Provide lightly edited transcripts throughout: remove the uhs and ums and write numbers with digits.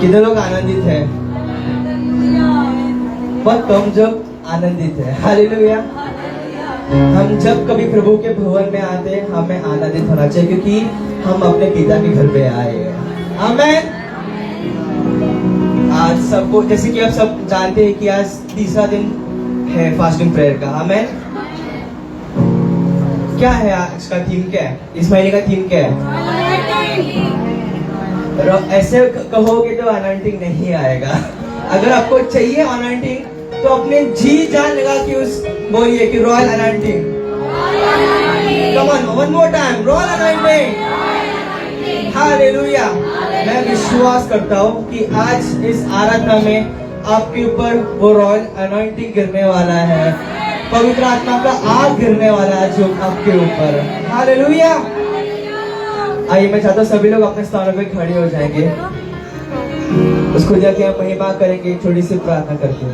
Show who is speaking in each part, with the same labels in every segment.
Speaker 1: कितने लोग आनंदित है? बहुत कम जब आनंदित है। हालेलुया। हम जब कभी प्रभु के भवन में आते हैं हमें आनंदित होना चाहिए, क्योंकि हम अपने पिता के घर पे आए हैं। आमेन। आज सबको, जैसे कि आप सब जानते हैं कि आज तीसरा दिन है फास्टिंग प्रेयर का। आमेन। क्या है आज का थीम? क्या है इस महीने का थीम? क्या है? ऐसे कहोगे तो अनॉइंटिंग नहीं आएगा। अगर आपको चाहिए अनॉइंटिंग तो अपने जी जान लगा कि उस बोलिए कि royal anointing. Come on, one more time, royal anointing. Hallelujah. मैं विश्वास करता हूँ कि आज इस आराधना में आपके ऊपर वो रॉयल अनॉइंटिंग गिरने वाला है। पवित्र आत्मा का आग गिरने वाला है जो आपके ऊपर। हालेलुया। आइए, मैं चाहता हूँ सभी लोग अपने स्थानों पे खड़े हो जाएंगे। उसको जाके हम महिमा करेंगे छोटी सी प्रार्थना करके।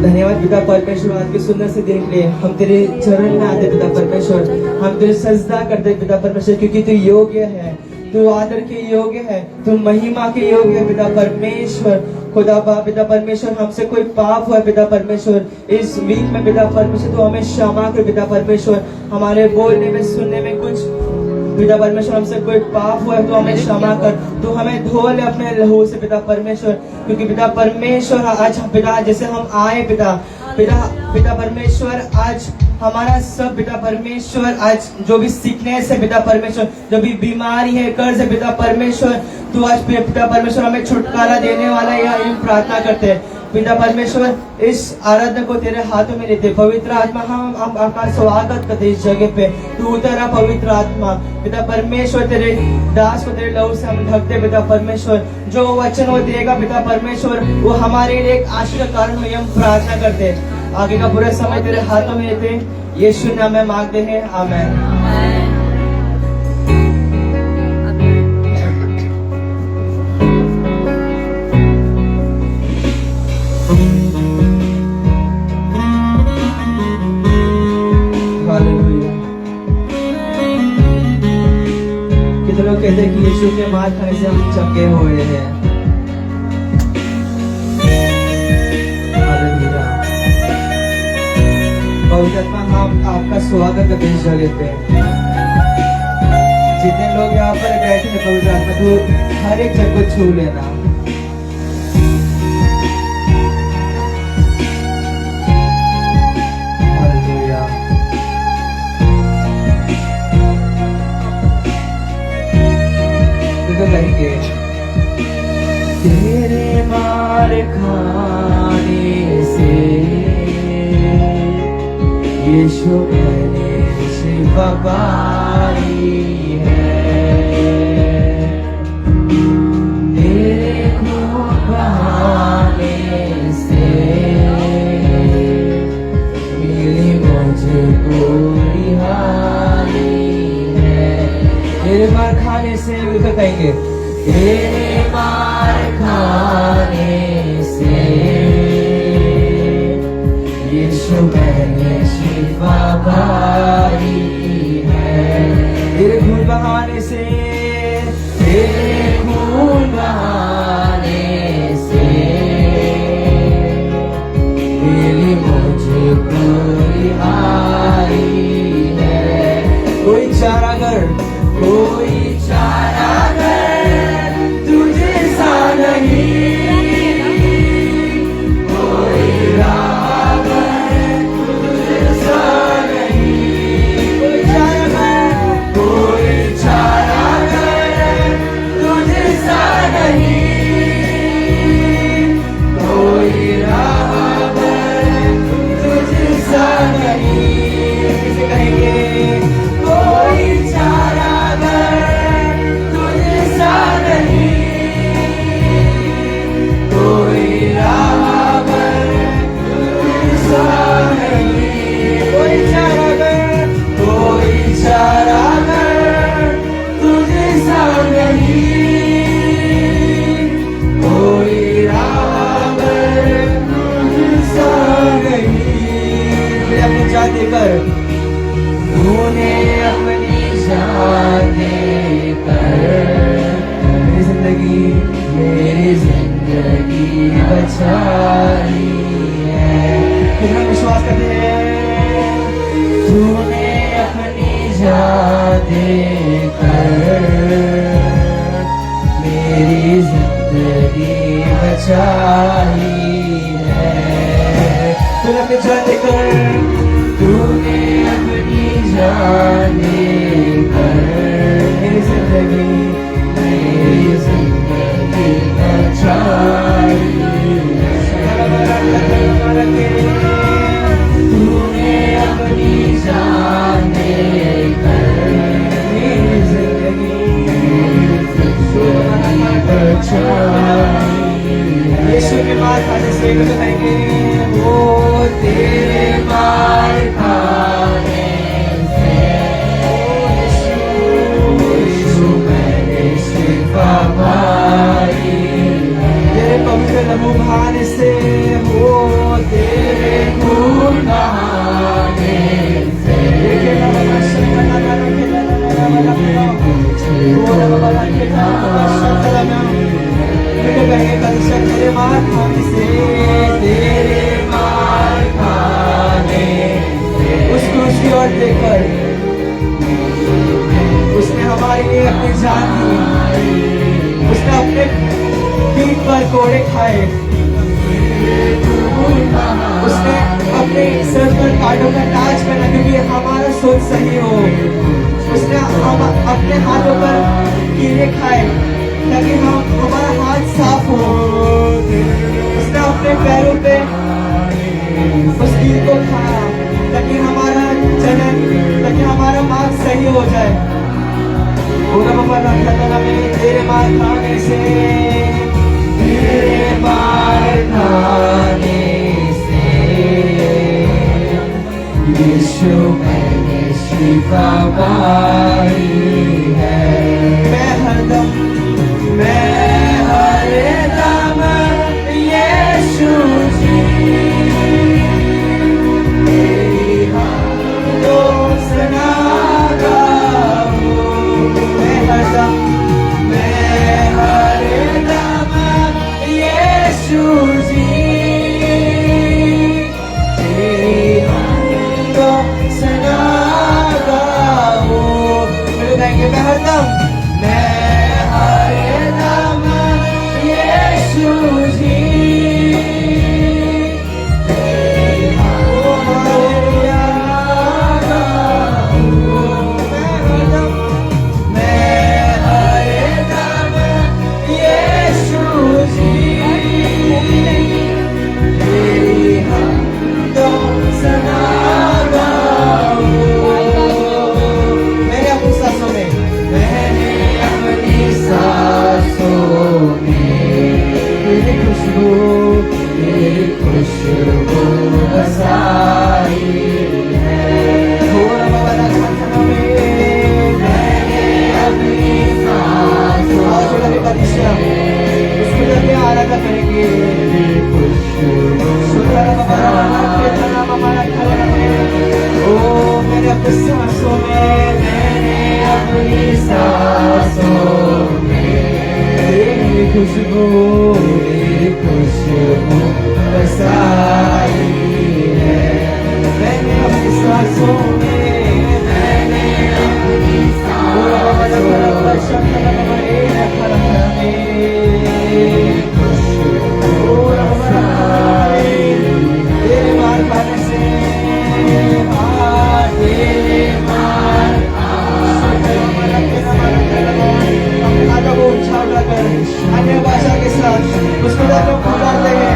Speaker 1: धन्यवाद पिता परमेश्वर, आज के सुंदर से दिन के लिए हम तेरे चरण में आते पिता परमेश्वर। हम तेरे सजदा करते पिता परमेश्वर, क्योंकि तू योग्य है, तू आदर के योग्य है, तू महिमा के योग्य है पिता परमेश्वर। खुदा पिता परमेश्वर, हमसे कोई पाप हुआ पिता परमेश्वर इस वीक में पिता परमेश्वर, तू हमें क्षमा कर पिता परमेश्वर। हमारे बोलने में, सुनने में कुछ पिता परमेश्वर हमसे कोई पाप हुआ है तो हमें क्षमा कर। तू हमें धो ले अपने लहू से पिता परमेश्वर, क्योंकि पिता परमेश्वर आज पिता जैसे हम आए पिता परमेश्वर, आज हमारा सब पिता परमेश्वर, आज जो भी सिकनेस है पिता परमेश्वर, जो भी बीमारी है, कर्ज है पिता परमेश्वर, तू आज पिता परमेश्वर हमें छुटकारा देने वाला है। यह प्रार्थना करते हैं पिता परमेश्वर। इस आराधना को तेरे हाथों में लेते पवित्र आत्मा, हम आपका स्वागत करते इस जगह पे। तू उतरा पवित्र आत्मा पिता परमेश्वर, तेरे दास को तेरे लहू से हम ढकते पिता परमेश्वर। जो वचन वो देगा पिता परमेश्वर, वो हमारे लिए एक आशीष का कारण हो, हम प्रार्थना करते। आगे का पूरा समय तेरे हाथों में लेते यीशु नाम में मांगते हैं, आमीन। कितने लोग कहते हैं कि यीशु के मार खाने से हम चंगे हुए हैं। पवित्र आत्मा, हम आपका स्वागत करते हैं इस जगह पे। जितने लोग यहाँ पर बैठे हैं पवित्र आत्मा, तू हर एक जन को छू लेना। कहेंगे तेरे मार खाने से यीशु मैंने शिफा पाई है, तेरे खून बहाने से मिली मुझको रिहाई है। तेरे मार खाने से मिलकर कहेंगे, तेरे मार खाने से यीशु मैंने शिफा पाई है, तेरे खून बहाने से, तेरे खून बहाने से मिली मुझको रिहाई है। कोई चारागर, कोई चारागर तुझे सा नहीं, कोई राहबर तुझे सा नहीं, कोई चारागर तुझे सा नहीं, कोई राहबर तुझे सा नहीं। किसे कहेंगे? कोई चारागर तुझे सा नहीं, कोई राहबर तुझे सा नहीं, कोई चारागर, कोई चारागर तुझे सा नहीं, मेरी जिंदगी बचाई है। फिर हम विश्वास करते हैं, तूने अपनी जान देकर मेरी जिंदगी बचाई है। तूने अपनी जान देकर, तूने अपनी जान देकर मेरी जिंदगी बचाई है। तूने अपनी जान देकर मेरी जिंदगी बचाई। यीशु के मार खाने से कहेंगे, वो तेरे मार खाने से यीशु मैंने शिफा पाई। तेरे पवित्र लहू बहाने से, वो तेरे खून बहाने से तेरे मार खाने से, तेरे मार खाने उस क्रूस की ओर देखकर उसने हमारे लिए अपनी जान दी। उसने अपने पीठ पर कोड़े खाए, उसने अपने सर पर कांटों का ताज पहना क्योंकि हमारा सोच सही हो। उसने अपने हाथों पर कीड़े खाए ताकि हमारा हाथ साफ हो। उसने अपने पैरों पे उस कील को खाया ताकि हमारा जन्म, ताकि हमारा मार्ग सही हो जाए। तेरे मार खाने से, तेरे मार खाने से यीशु मैंने शिफा पाई है। मैं हरदम यीशु जी तेरी हमदों सना गाऊं। मैं हरदम यीशु जी तेरी हमदों सना गाऊं। फिर गाएंगे, मैं हरदम यीशु जी तेरी हमदों सना गाऊं। मैंने अपनी सांसों में तेरी खुशबू बसाई है। मैंने अपनी सांसों में आराधना करेंगे। ओ मैंने अपनी सांसों में, मैंने अपनी सांसों में तेरी खुशबू बसाई है। मैंने अपनी सांसों में, मैंने अपनी सांसों तेरे मार खाने से, तेरे मार अपने हाथों को उछालकर अन्य भाषा के साथ उसको पुकारते हैं।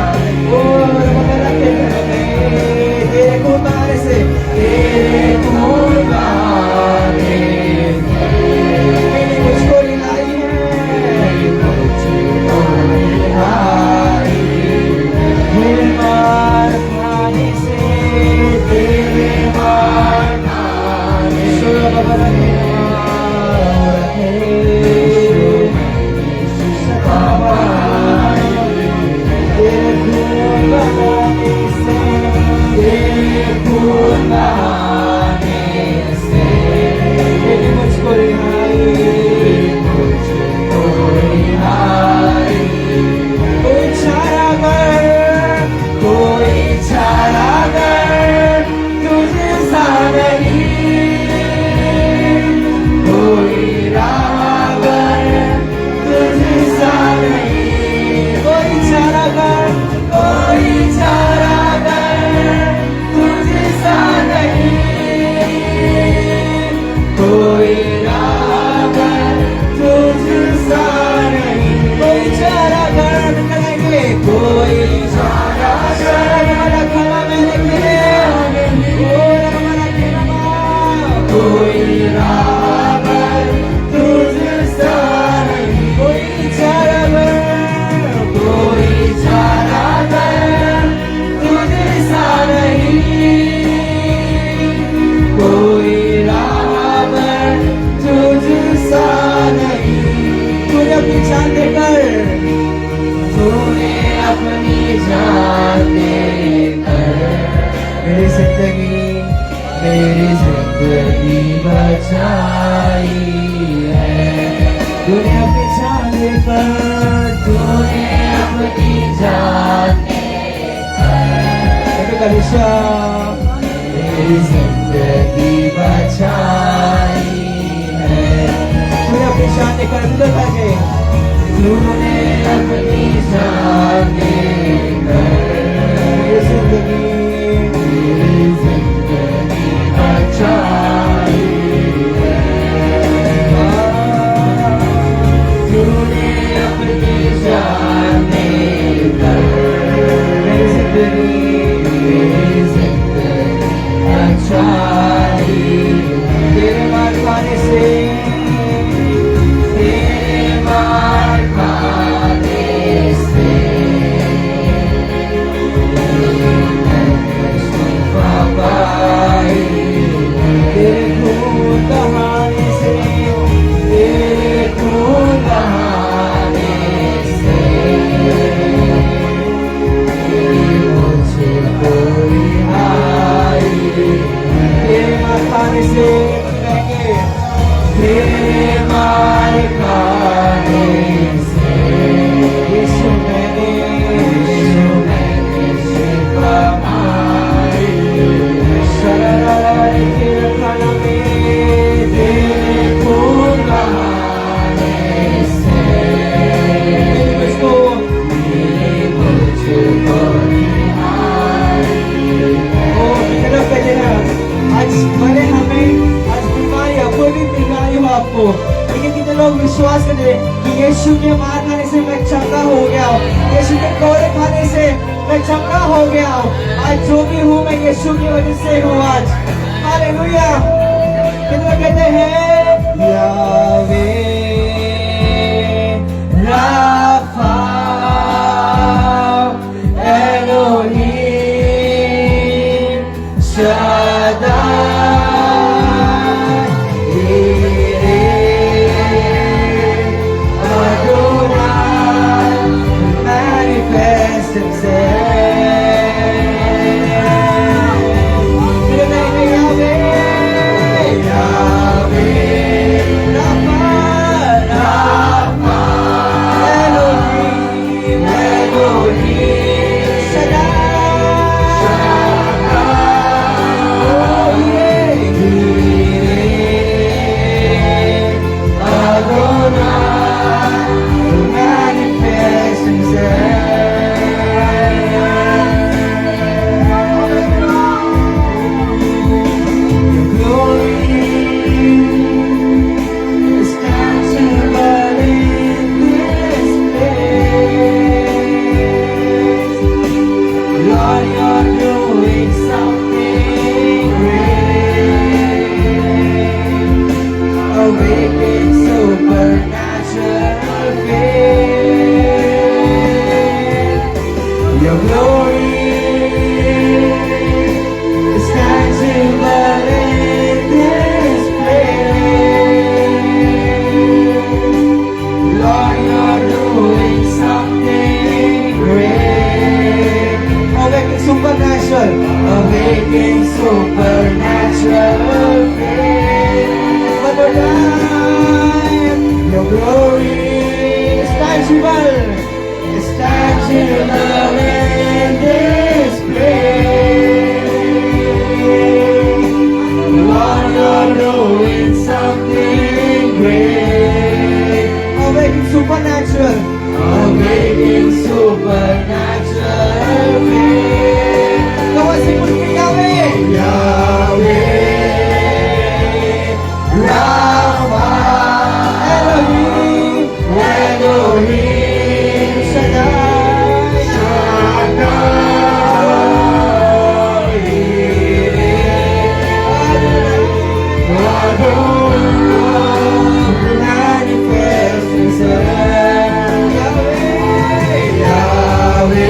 Speaker 1: अपनी जान देकर मेरी जिंदगी बचाई है। तूने अपनी जान देकर, तूने अपनी जान देकर मेरी जिंदगी बचाई है। तूने अपनी जान देकर अंदर करके, तूने अपनी जान देकर मेरी जिंदगी बचाई है। तूने अपनी जान देकर मेरी जिंदगी बचाई। तेरे मार खाने से, तेरे मार खाने से शिफा पाई। तेरे खून बहाने से, तेरे खून बहाने से मुझे कोई आई। तेरे मार खाने से, तेरे मार खाने से यीशु मैंने शिफा पाई। शरारे के खाना में तेरे खून बहाने से मुझको मुझे कोई आई। ओ कितना कहते हैं आज भले हमें आज बीमारी, कोई भी बीमारी हो आपको, लेकिन कितने लोग विश्वास करते हैं कि यीशु के मार खाने से मैं चंगा हो गया हूँ, यीशु के कोड़े खाने से मैं चंगा हो गया हूँ। आज जो भी हूँ मैं यीशु की वजह से हूँ आज। हालेलुया। कितने कहते हैं Yahweh Rapha Elohim Shaddai manifest himself. Yahweh,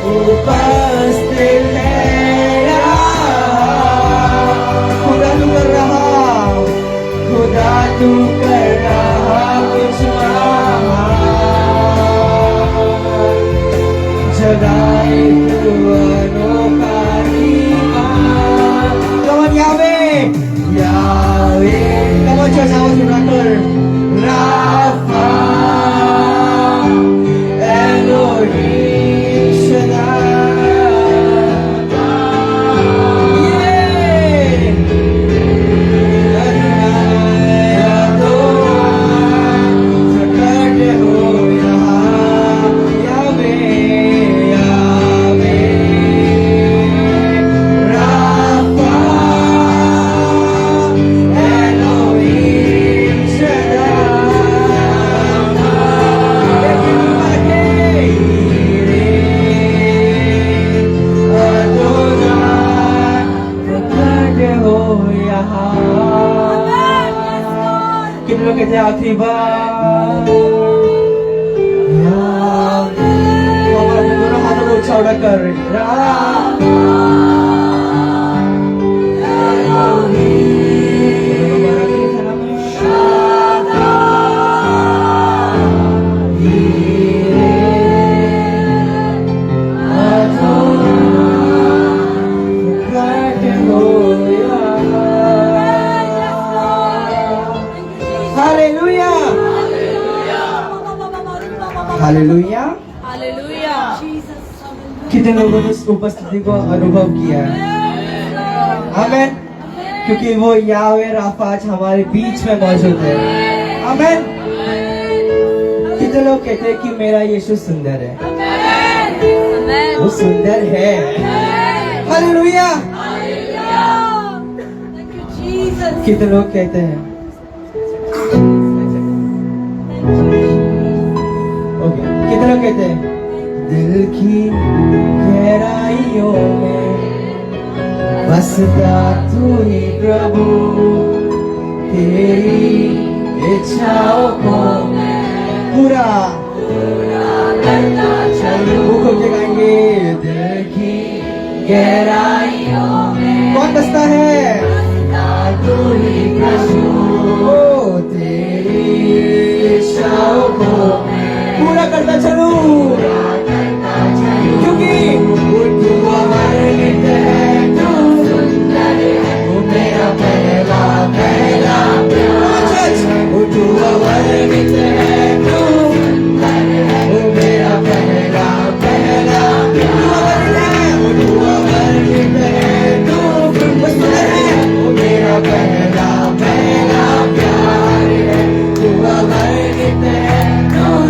Speaker 1: उपस्थित है यहाँ। खुदा तू कर रहा, खुदा तू कर रहा कुछ महान। जगाए तू अनोखा ईमान। Come on, Yahweh, Yahweh. Come on, church, I was Rapha, Elohim Shaddai. Yeah. Adonai, प्रकट हो यहाँ। Yahweh, Yahweh, Rapha, Elohim कितने लोग कहते हैं आखिरी बार? हमारे दोनों हाथों को ऊंचा उठा कर हालेलुया, हालेलुया। कितने लोगों ने उस उपस्थिति को अनुभव किया है? आमेन। क्योंकि वो यावे राफा आज हमारे बीच में मौजूद है। आमेन। कितने लोग कहते हैं कि मेरा यीशु सुंदर है? वो सुंदर है। हालेलुया। कितने लोग कहते हैं? कितने लोग कहते हैं दिल की गहराइयों में बसता तू ही प्रभु, तेरी इच्छाओं को पूरा करना चलूं। मुखों के गाएंगे दिल की गहराइयों में कौन बसता है? तू ही प्रभु, ओ तेरी इच्छाओं को पूरा करता चलूं, क्योंकि तू अमरनित है, तू सुंदर है, वो मेरा पहला पहला प्यार। तू अमरनित है, तू सुंदर है, वो मेरा पहला पहला प्यार। तू अमरनित है, तू सुंदर है, वो मेरा पहला पहला प्यार है। तू अमरनित है, तू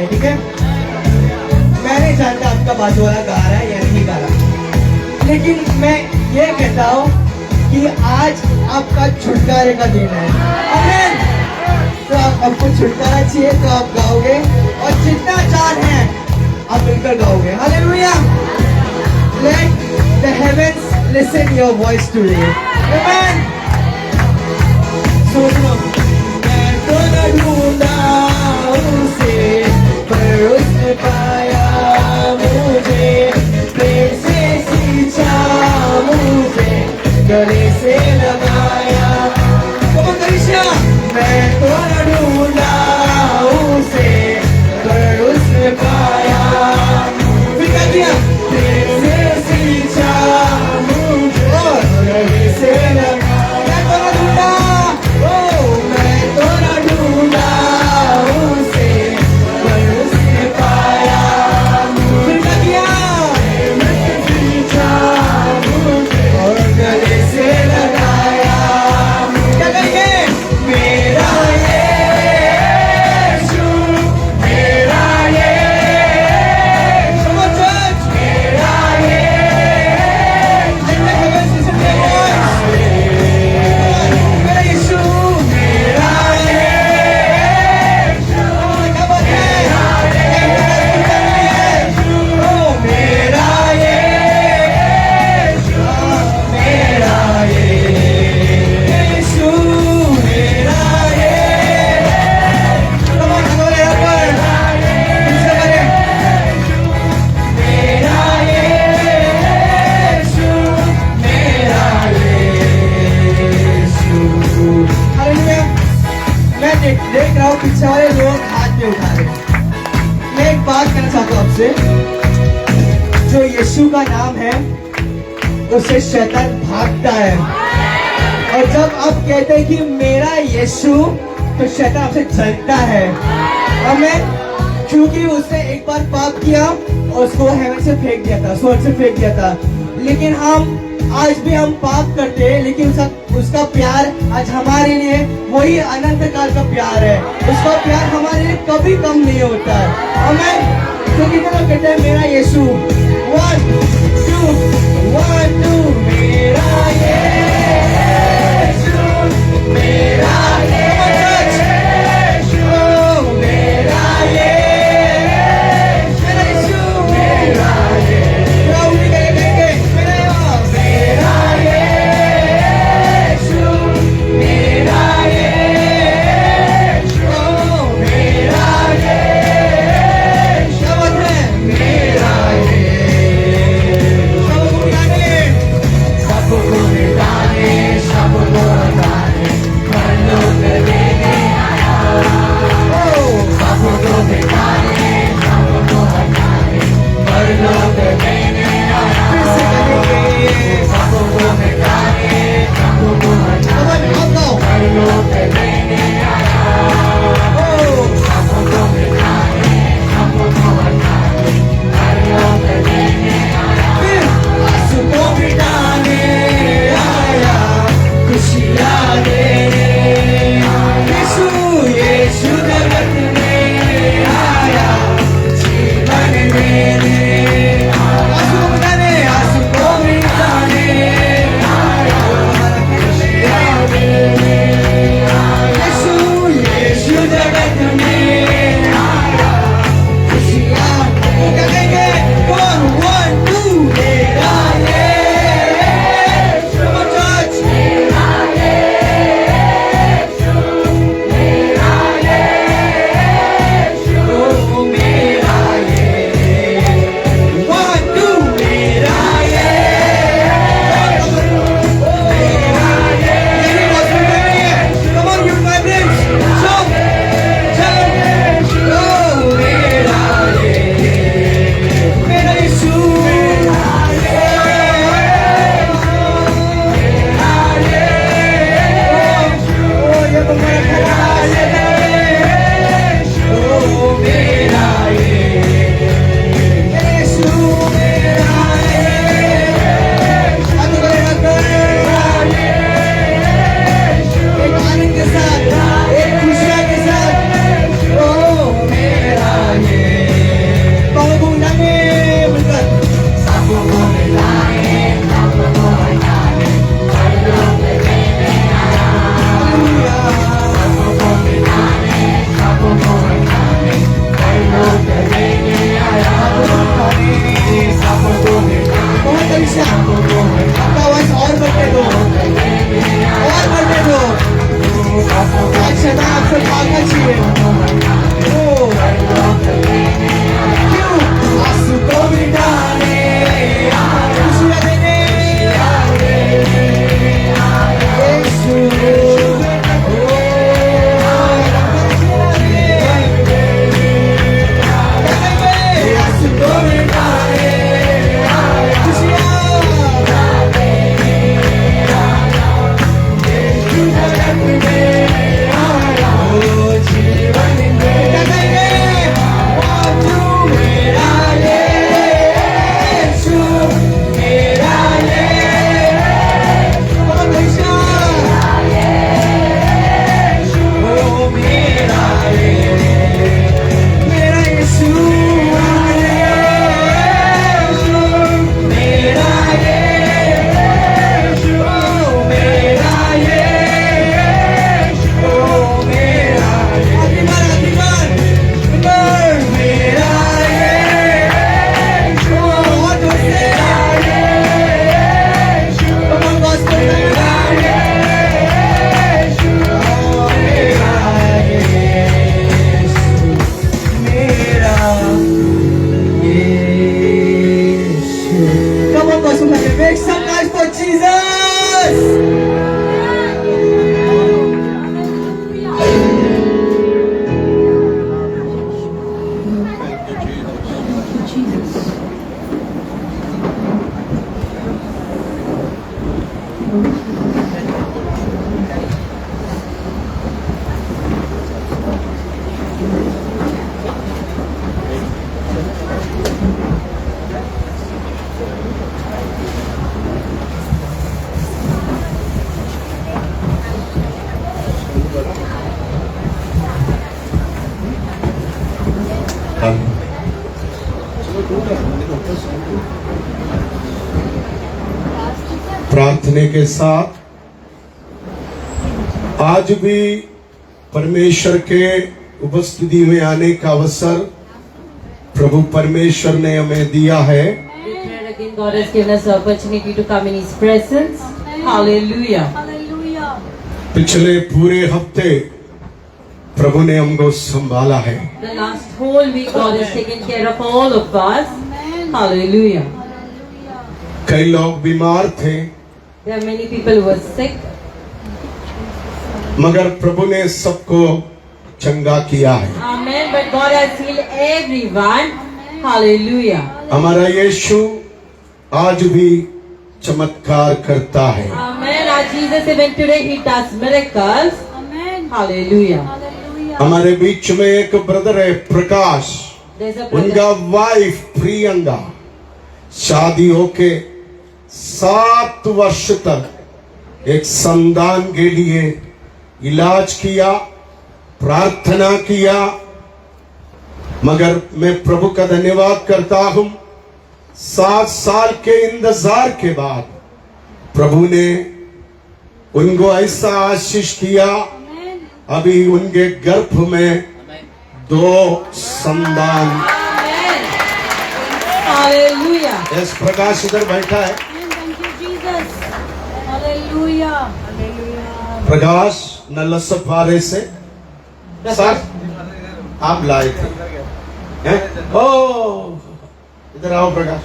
Speaker 1: है, ठीक है? मैं नहीं जानता आपका बाजू वाला गा रहा है या नहीं गा रहा, लेकिन मैं ये कहता हूँ कि आज आपका छुटकारे का दिन है। आमीन। तो आपको छुटकारा चाहिए तो आप गाओगे, और जितना चार है आप मिलकर गाओगे। Hallelujah. Let the heavens listen your voice today. Amen. सुनो, मैं तो न ढूंढा उसे, पर उसने पाया मुझे, पेड़ से सींचा मुझे, गले से लगाया। मैं तो न ढूंढा उसे, पर उसने पाया, फिर क्या किया? पेड़ से सींचा मुझे, गले से लगाया। मैं तो न ढूंढा, मैं तो न ढूंढा उसे, पर उसने पाया, फिर क्या किया? पेड़ से सींचा मुझे, और गले से लगाया। क्या करेंगे? मेरा यीशु, मेरा यीशु, मेरा यीशु, मेरा यीशु, मेरा यीशु, क्या बात है? मेरा यीशु, मेरा यीशु, मेरा यीशु, come on, बोलो यहाँ पर, दूसरा करें। मेरा यीशु, मेरा यीशु। हालेलुया। मैं देख रहा हूँ पीछे वाले लोग हाथ में उठा रहे हैं। मैं एक बात कहना चाहता हूँ आपसे, जो यीशु का नाम है उससे शैतान भागता है, और जब आप कहते हैं कि मेरा यीशु, तो शैतान आपसे जलता है। आमीन। क्योंकि उसने एक बार पाप किया और उसको हेवन से फेंक दिया था, स्वर्ग से फेंक दिया था। लेकिन हम आज भी हम पाप करते हैं, लेकिन उसका प्यार आज हमारे लिए वही अनंत काल का प्यार है। उसका प्यार हमारे लिए कभी कम नहीं होता है। आमीन। तो कितने लोग कहते हैं मेरा यीशु? 1 2 1 2 मेरा यीशु, मेरा यीशु, मेरा यीशु, मेरा यीशु, राउंड करेंगे, मेरा यीशु, मेरा यीशु, मेरा यीशु, क्या बात है? मेरा यीशु, सबको मिटाने, सबको हटाने, परलोक देने आया। सबको मिटाने, सबको हटाने, परलोक देने आया। फिर से कहेंगे, सबको मिटाने, सबको हटाने, परलोक देने आया। सबको मिटाने, सबको हटाने, परलोक देने आया। फिर सबको मिटाने आया, खुशियाँ देने। यीशु, यीशु जगत में आया, जीवन देने। आंसू को मिटाने, आंसू को मिटाने आया, खुशियाँ देने। यीशु, यीशु जगत में आया, खुशियाँ देने। क्या कहेंगे? 1 2 मेरा यीशु, चर्च, मेरा यीशु, मेरा यीशु, मेरा यीशु। 1 2 मेरा यीशु, मेरा यीशु। Come on, you vibrate, jump, jump, oh मेरा यीशु, मेरा यीशु,
Speaker 2: प्रार्थना के साथ आज भी परमेश्वर के उपस्थिति में आने का अवसर प्रभु परमेश्वर ने हमें दिया है।
Speaker 3: Again, God has given us the opportunity to come in His presence. Hallelujah.
Speaker 2: पिछले पूरे हफ्ते प्रभु ने हमको संभाला है।
Speaker 3: The last whole week, God has taken care of all of us. Hallelujah.
Speaker 2: कई लोग बीमार थे,
Speaker 3: There are many people who were sick,
Speaker 2: मगर प्रभु ने सबको चंगा किया है।
Speaker 3: Amen. But God has healed everyone. Hallelujah.
Speaker 2: हमारा यीशु आज भी चमत्कार करता है।
Speaker 3: Amen. Our Jesus, even today, He does miracles. Hallelujah.
Speaker 2: हमारे बीच में एक ब्रदर है प्रकाश,
Speaker 3: There's a brother.
Speaker 2: उनका वाइफ प्रियंका शादी होके 7 वर्ष तक एक संतान के लिए इलाज किया, प्रार्थना किया, मगर मैं प्रभु का धन्यवाद करता हूं। 7 साल के इंतजार के बाद प्रभु ने उनको ऐसा आशीष किया, अभी उनके गर्भ में 2 संतान।
Speaker 3: Amen. Hallelujah.
Speaker 2: एस प्रकाश इधर बैठा है। प्रकाश नलसपारे से सर आप लाए थे हैं? ओ इधर आओ प्रकाश।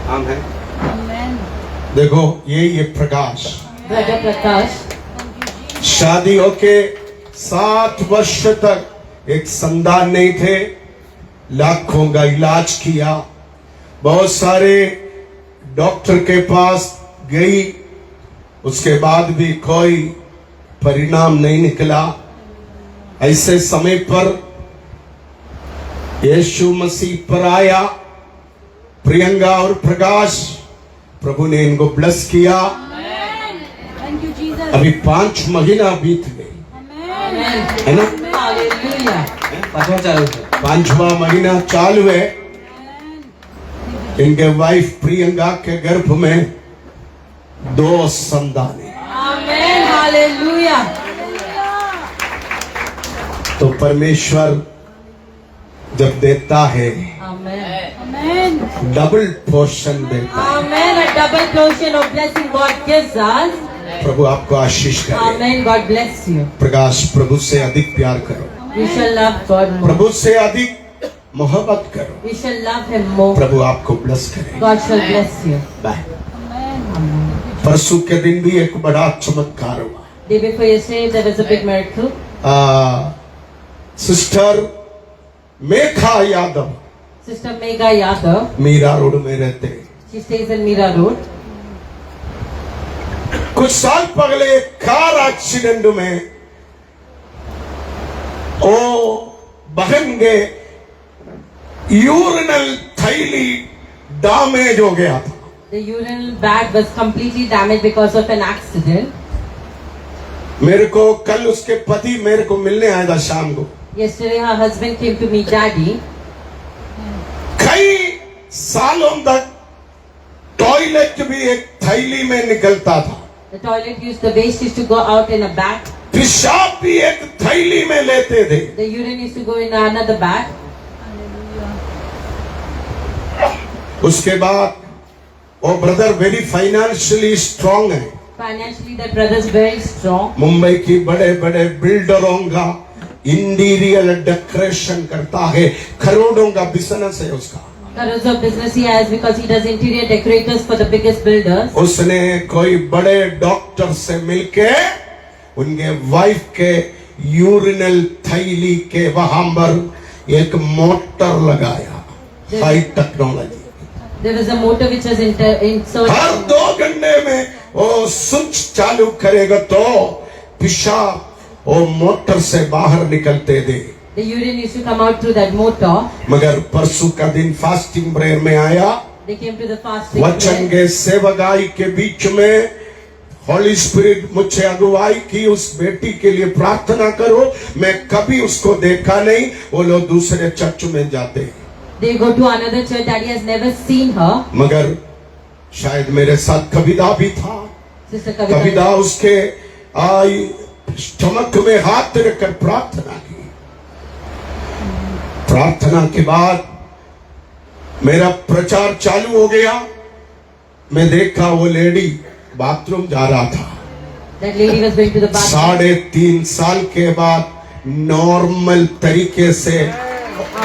Speaker 2: हम हैं। देखो ये प्रकाश
Speaker 3: Brother Prakash.
Speaker 2: शादी होके 7 वर्ष तक एक संतान नहीं थे, लाखों का इलाज किया, बहुत सारे डॉक्टर के पास गई, उसके बाद भी कोई परिणाम नहीं निकला। ऐसे समय पर यीशु मसीह पर आया, प्रियंका और प्रकाश, प्रभु ने इनको ब्लेस किया। अभी 5 महीना बीत गए, है ना?
Speaker 3: Hallelujah.
Speaker 1: 5वां चालू है।
Speaker 2: 5वां महीना चालू है। इनके वाइफ प्रियंका के गर्भ में 2 संतान है।
Speaker 3: Amen. Hallelujah.
Speaker 2: तो परमेश्वर जब देता है
Speaker 3: Amen.
Speaker 2: डबल पोर्शन देता है।
Speaker 3: Amen. A double portion of blessing God gives us.
Speaker 2: प्रभु आपको आशीष करे।
Speaker 3: Amen. God bless you.
Speaker 2: प्रकाश प्रभु से अधिक प्यार करो,
Speaker 3: We shall love God more.
Speaker 2: प्रभु से अधिक मोहब्बत करो,
Speaker 3: We shall love Him more.
Speaker 2: प्रभु आपको ब्लेस करे।
Speaker 3: God shall bless you.
Speaker 2: Bye. परसों के दिन भी एक बड़ा चमत्कार हुआ।
Speaker 3: Day before yesterday, there was a big miracle.
Speaker 2: Sister Megha Yadav
Speaker 3: Sister Megha Yadav,
Speaker 2: Mira road में रहते,
Speaker 3: she stays in Mira Road.
Speaker 2: कुछ साल पहले एक कार एक्सीडेंट में ओ बहन के यूरिनल थैली डैमेज हो गया था।
Speaker 3: The urinal bag was completely damaged because of an accident.
Speaker 2: मेरे को कल उसके पति मेरे को मिलने आया था शाम को।
Speaker 3: Yesterday, her husband came to meet Daddy.
Speaker 2: कई सालों तक टॉयलेट भी एक थैली में निकलता था,
Speaker 3: The toilet the waste used to go out in a bag.
Speaker 2: पेशाब भी एक थैली में लेते थे।
Speaker 3: The urine used to go in another bag.
Speaker 2: उसके बाद वो ब्रदर वेरी फाइनेंशियली स्ट्रांग है।
Speaker 3: Financially, that brother is very strong.
Speaker 2: Mumbai की बड़े बड़े बिल्डरों का इंटीरियर डेकोरेशन करता है, करोड़ों का बिजनेस है उसका।
Speaker 3: Crores of business he has because he does interior decorators for the biggest builders.
Speaker 2: उसने कोई बड़े डॉक्टर से मिलके उनके वाइफ के यूरिनल थैली के वहां पर एक मोटर लगाया, high technology.
Speaker 3: There was a motor which was inserted.
Speaker 2: हर 2 घंटे में वो स्विच चालू करेगा तो पेशाब वो मोटर से बाहर निकलते थे।
Speaker 3: The urine used to come out through that motor.
Speaker 2: मगर परसों का दिन फास्टिंग प्रेयर में आया,
Speaker 3: They came to the fasting
Speaker 2: वचन
Speaker 3: prayer.
Speaker 2: के सेवकाई के बीच में हॉली स्पिरिट मुझे अगुवाई की, उस बेटी के लिए प्रार्थना करो। मैं कभी उसको देखा नहीं। वो लोग दूसरे चर्च में जाते हैं,
Speaker 3: They go to another church that he has never seen her.
Speaker 2: मगर शायद मेरे साथ कविता भी था।
Speaker 3: Sister Kavita.
Speaker 2: कविता उसके स्टमक में हाथ रखकर प्रार्थना की। प्रार्थना के बाद मेरा प्रचार चालू हो गया। मैं देखा वो लेडी बाथरूम जा रहा था।
Speaker 3: That lady was going to the bathroom.
Speaker 2: 3.5 साल के बाद नॉर्मल तरीके से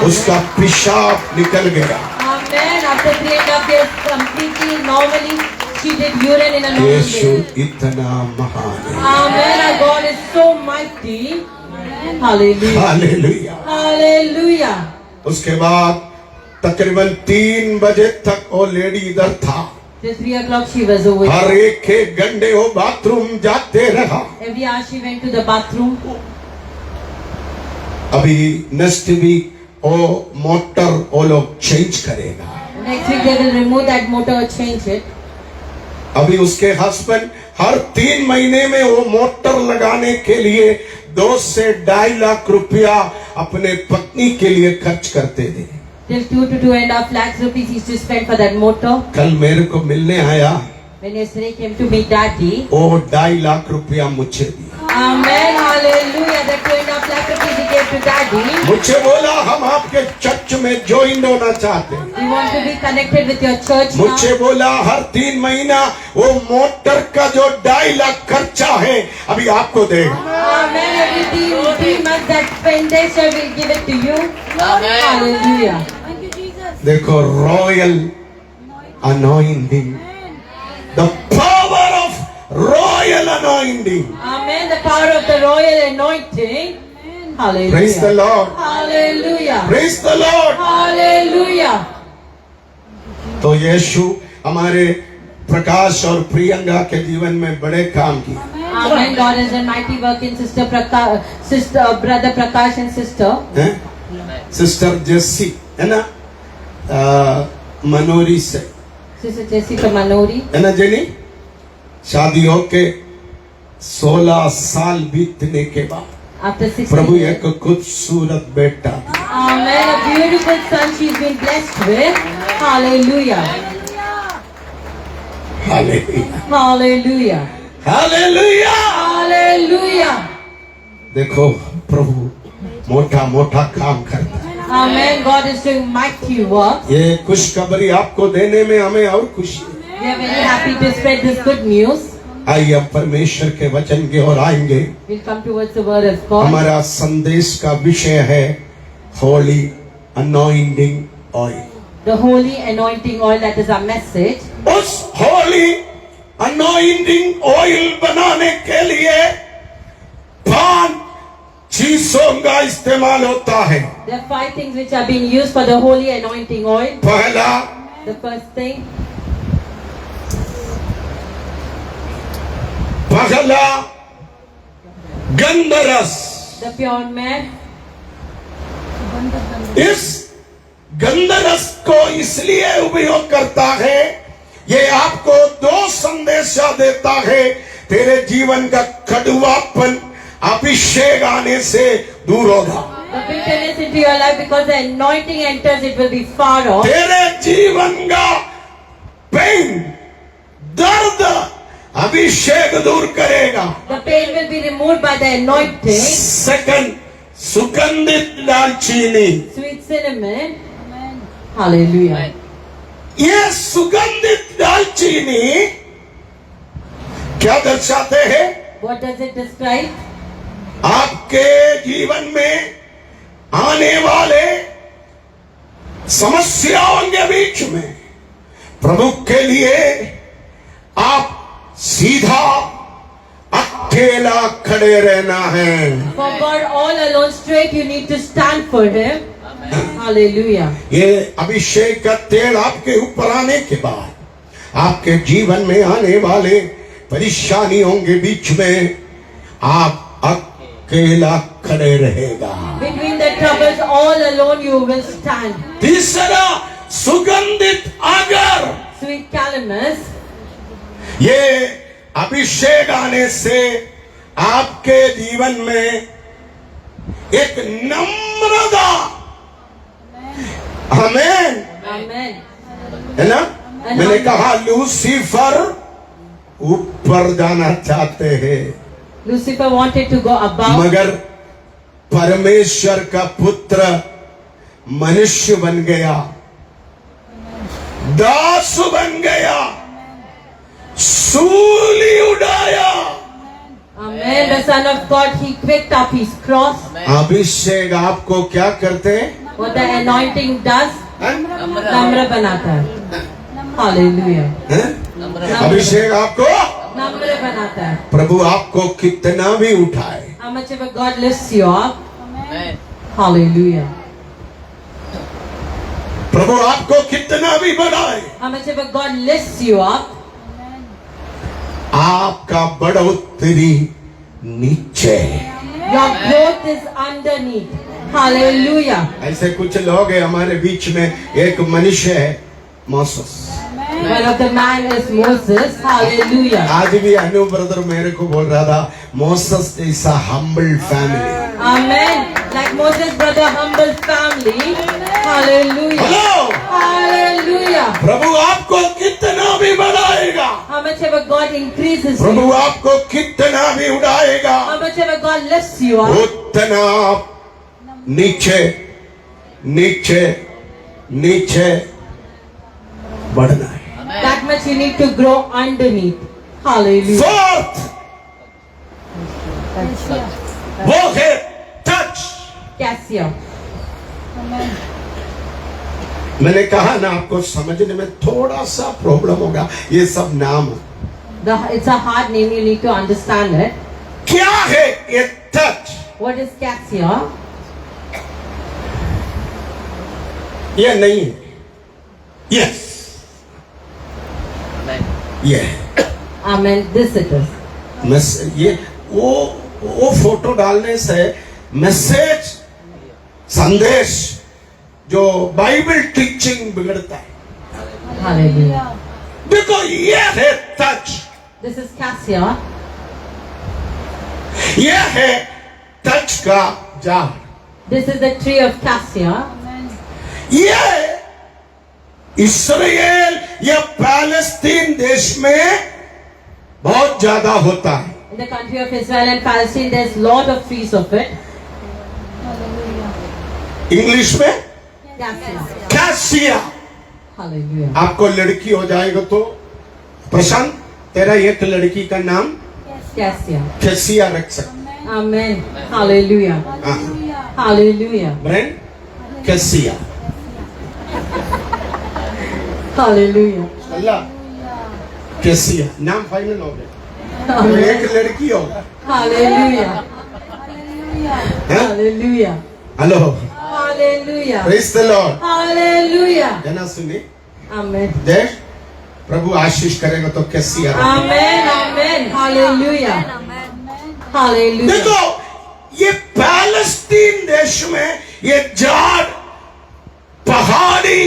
Speaker 2: उसका पेशाब निकल गया।
Speaker 3: Amen. After 3.5 years, completely normally, she did urine in a normal
Speaker 2: Yeshu
Speaker 3: way.
Speaker 2: इतना महान है।
Speaker 3: Amen. Our God is so mighty. Hallelujah.
Speaker 2: Hallelujah.
Speaker 3: Hallelujah.
Speaker 2: उसके बाद तकरीबन 3 बजे तक वो लेडी इधर था।
Speaker 3: Till 3 o'clock she was over.
Speaker 2: हर एक घंटे वो बाथरूम जाते रहा।
Speaker 3: Every hour she went to the bathroom.
Speaker 2: अभी नेक्स्ट वीक वो मोटर वो लोग चेंज करेगा।
Speaker 3: Next week they will remove that motor or change it.
Speaker 2: अभी उसके हस्बैंड हर 3 महीने में वो मोटर लगाने के लिए 2 से 2.5 लाख रुपया अपने पत्नी के लिए खर्च करते थे।
Speaker 3: Till 2 to 2.5 lakhs rupees he used to spend for that motor.
Speaker 2: कल मेरे को मिलने आया,
Speaker 3: When yesterday came to meet Daddy.
Speaker 2: वो 2.5 लाख रुपया मुझे दिया।
Speaker 3: Amen. Hallelujah. That 2.5 lakh rupees he gave to Daddy.
Speaker 2: मुझे बोला हम आपके चर्च में ज्वाइन होना चाहते हैं।
Speaker 3: We want to be connected with your church now.
Speaker 2: मुझे बोला हर 3 महीना वो मोटर का जो 2.5 लाख खर्चा है अभी आपको देगा।
Speaker 3: Amen. Every 3 months that expenditure will give it to you. Hallelujah.
Speaker 2: देखो royal anointing, the power of royal anointing.
Speaker 3: Amen. The power of the royal anointing. Hallelujah.
Speaker 2: Praise the Lord,
Speaker 3: Hallelujah.
Speaker 2: Praise the Lord.
Speaker 3: Hallelujah.
Speaker 2: तो यीशु हमारे प्रकाश और प्रियंका के जीवन में बड़े काम किए।
Speaker 3: Amen. God has done mighty work in brother Prakash and sister.
Speaker 2: हैं? सिस्टर जेसी है ना, मनोरी से
Speaker 3: Sister Jessica Manori.
Speaker 2: है ना जेनी, शादी होके 16 साल बीतने के बाद
Speaker 3: After 16
Speaker 2: प्रभु
Speaker 3: years.
Speaker 2: एक खूबसूरत बेटा दिया।
Speaker 3: Amen. A beautiful son she's been blessed with. Hallelujah.
Speaker 2: Hallelujah,
Speaker 3: Hallelujah.
Speaker 2: Hallelujah.
Speaker 3: Hallelujah.
Speaker 2: देखो प्रभु मोटा मोटा काम करता है।
Speaker 3: Amen. God is doing mighty work.
Speaker 2: ये खुशखबरी आपको देने में हमें और खुशी है।
Speaker 3: We are very happy to spread this good news.
Speaker 2: आइए अब परमेश्वर के वचन की ओर आएंगे।
Speaker 3: We'll come towards the word of God.
Speaker 2: हमारा संदेश का विषय है Holi anointing oil.
Speaker 3: The holy anointing oil, that is our message.
Speaker 2: उस होली अनॉइंटिंग ऑयल बनाने के लिए 5 चीजों का इस्तेमाल होता है।
Speaker 3: There are 5 things which are being used for the holy anointing oil.
Speaker 2: पहला,
Speaker 3: The first thing,
Speaker 2: पहला गंधरस।
Speaker 3: the pure man.
Speaker 2: इस गंधरस को इसलिए उपयोग करता है, ये आपको 2 संदेशा देता है। तेरे जीवन का कड़वापन अभिषेक आने से दूर होगा।
Speaker 3: The bitterness into your life, because the anointing enters, it will be far off.
Speaker 2: तेरे जीवन का पेन, दर्द अभिषेक दूर करेगा।
Speaker 3: The pain will be removed by the anointing.
Speaker 2: Second, सुगंधित दालचीनी।
Speaker 3: Sweet cinnamon. Hallelujah.
Speaker 2: ये सुगंधित दालचीनी क्या दर्शाते हैं?
Speaker 3: What does it describe?
Speaker 2: आपके जीवन में आने वाले समस्याओं के बीच में प्रभु के लिए आप सीधा अकेला खड़े रहना है।
Speaker 3: For God all alone straight, you need to stand for Him. Hallelujah.
Speaker 2: ये अभिषेक का तेल आपके ऊपर आने के बाद आपके जीवन में आने वाले परेशानियों के बीच में आप अकेला खड़े रहेगा।
Speaker 3: Between the troubles, all alone you will stand.
Speaker 2: तीसरा, सुगंधित अगर।
Speaker 3: Sweet calamus.
Speaker 2: ये अभिषेक आने से आपके जीवन में एक नम्रता, आमेन,
Speaker 3: Amen.
Speaker 2: है ना। मैंने कहा लूसीफर ऊपर जाना चाहते हैं,
Speaker 3: Lucifer wanted to go above,
Speaker 2: मगर परमेश्वर का पुत्र मनुष्य बन गया, दास बन गया, सूली उड़ाया।
Speaker 3: Amen. The Son of God, He picked up His cross.
Speaker 2: अभिषेक आपको क्या करते हैं?
Speaker 3: What the anointing does,
Speaker 2: हैं?
Speaker 3: नम्र बनाता है. Hallelujah.
Speaker 2: हैं? अभिषेक आपको,
Speaker 3: नम्र बनाता है.
Speaker 2: प्रभु आपको कितना भी उठाए,
Speaker 3: How much ever God lifts you up. Hallelujah.
Speaker 2: प्रभु आपको कितना भी बढ़ाए,
Speaker 3: How much ever God lifts you up,
Speaker 2: आपका बढ़ोतरी नीचे है।
Speaker 3: your growth is underneath. Hallelujah.
Speaker 2: ऐसे कुछ लोग हैं हमारे बीच में। एक मनुष्य है Moses,
Speaker 3: One of the man is Moses. Hallelujah.
Speaker 2: आज भी अनु ब्रदर मेरे को बोल रहा था Moses is a humble family.
Speaker 3: Amen. Like Moses' brother, humble family. Hallelujah.
Speaker 2: Hello,
Speaker 3: Hallelujah.
Speaker 2: प्रभु आपको कितना भी बढ़ाएगा,
Speaker 3: How much ever God increases
Speaker 2: Prabhu
Speaker 3: you,
Speaker 2: आपको कितना भी उड़ाएगा,
Speaker 3: how much ever God lifts you up,
Speaker 2: उतना आप नीचे नीचे नीचे बढ़ना है।
Speaker 3: that much you need to grow underneath. Hallelujah.
Speaker 2: Fourth वो है टच।
Speaker 3: Cassia.
Speaker 2: मैंने कहा ना आपको समझने में थोड़ा सा प्रॉब्लम होगा, ये सब नाम
Speaker 3: It's a hard name, you need to understand it.
Speaker 2: क्या है ये टच।
Speaker 3: What is Cassia?
Speaker 2: ये नहीं है, यस ये
Speaker 3: Amen. This it is.
Speaker 2: ये वो फोटो डालने से मैसेज संदेश जो बाइबल टीचिंग बिगड़ता है।
Speaker 3: Hallelujah.
Speaker 2: देखो ये है टच,
Speaker 3: This is Cassia.
Speaker 2: ये है टच का झाड़।
Speaker 3: This is the tree of Cassia.
Speaker 2: ये इस्राएल या पैलेस्तीन देश में बहुत ज्यादा होता है।
Speaker 3: In the country of Israel and Palestine, there's lot of trees of it.
Speaker 2: English में
Speaker 3: Cassia.
Speaker 2: कैसिया।
Speaker 3: Hallelujah.
Speaker 2: आपको लड़की हो जाएगा तो प्रशांत तेरा एक लड़की का नाम
Speaker 3: Cassia.
Speaker 2: कैसिया रख सकते।
Speaker 3: Amen. Hallelujah. Hallelujah.
Speaker 2: Brain cassia.
Speaker 3: Hallelujah.
Speaker 2: अल्लाह कैसिया नाम फाइनल हो गया,
Speaker 3: Amen.
Speaker 2: एक लड़की होगा।
Speaker 3: Hallelujah. Hallelujah.
Speaker 2: Hello,
Speaker 3: Hallelujah.
Speaker 2: Praise the Lord.
Speaker 3: Hallelujah.
Speaker 2: जना सुनी,
Speaker 3: Amen.
Speaker 2: जय प्रभु आशीष करेगा तो cassia.
Speaker 3: Amen. Amen. Hallelujah. Hallelujah.
Speaker 2: देखो ये पैलेस्तीन देश में ये झाड़ पहाड़ी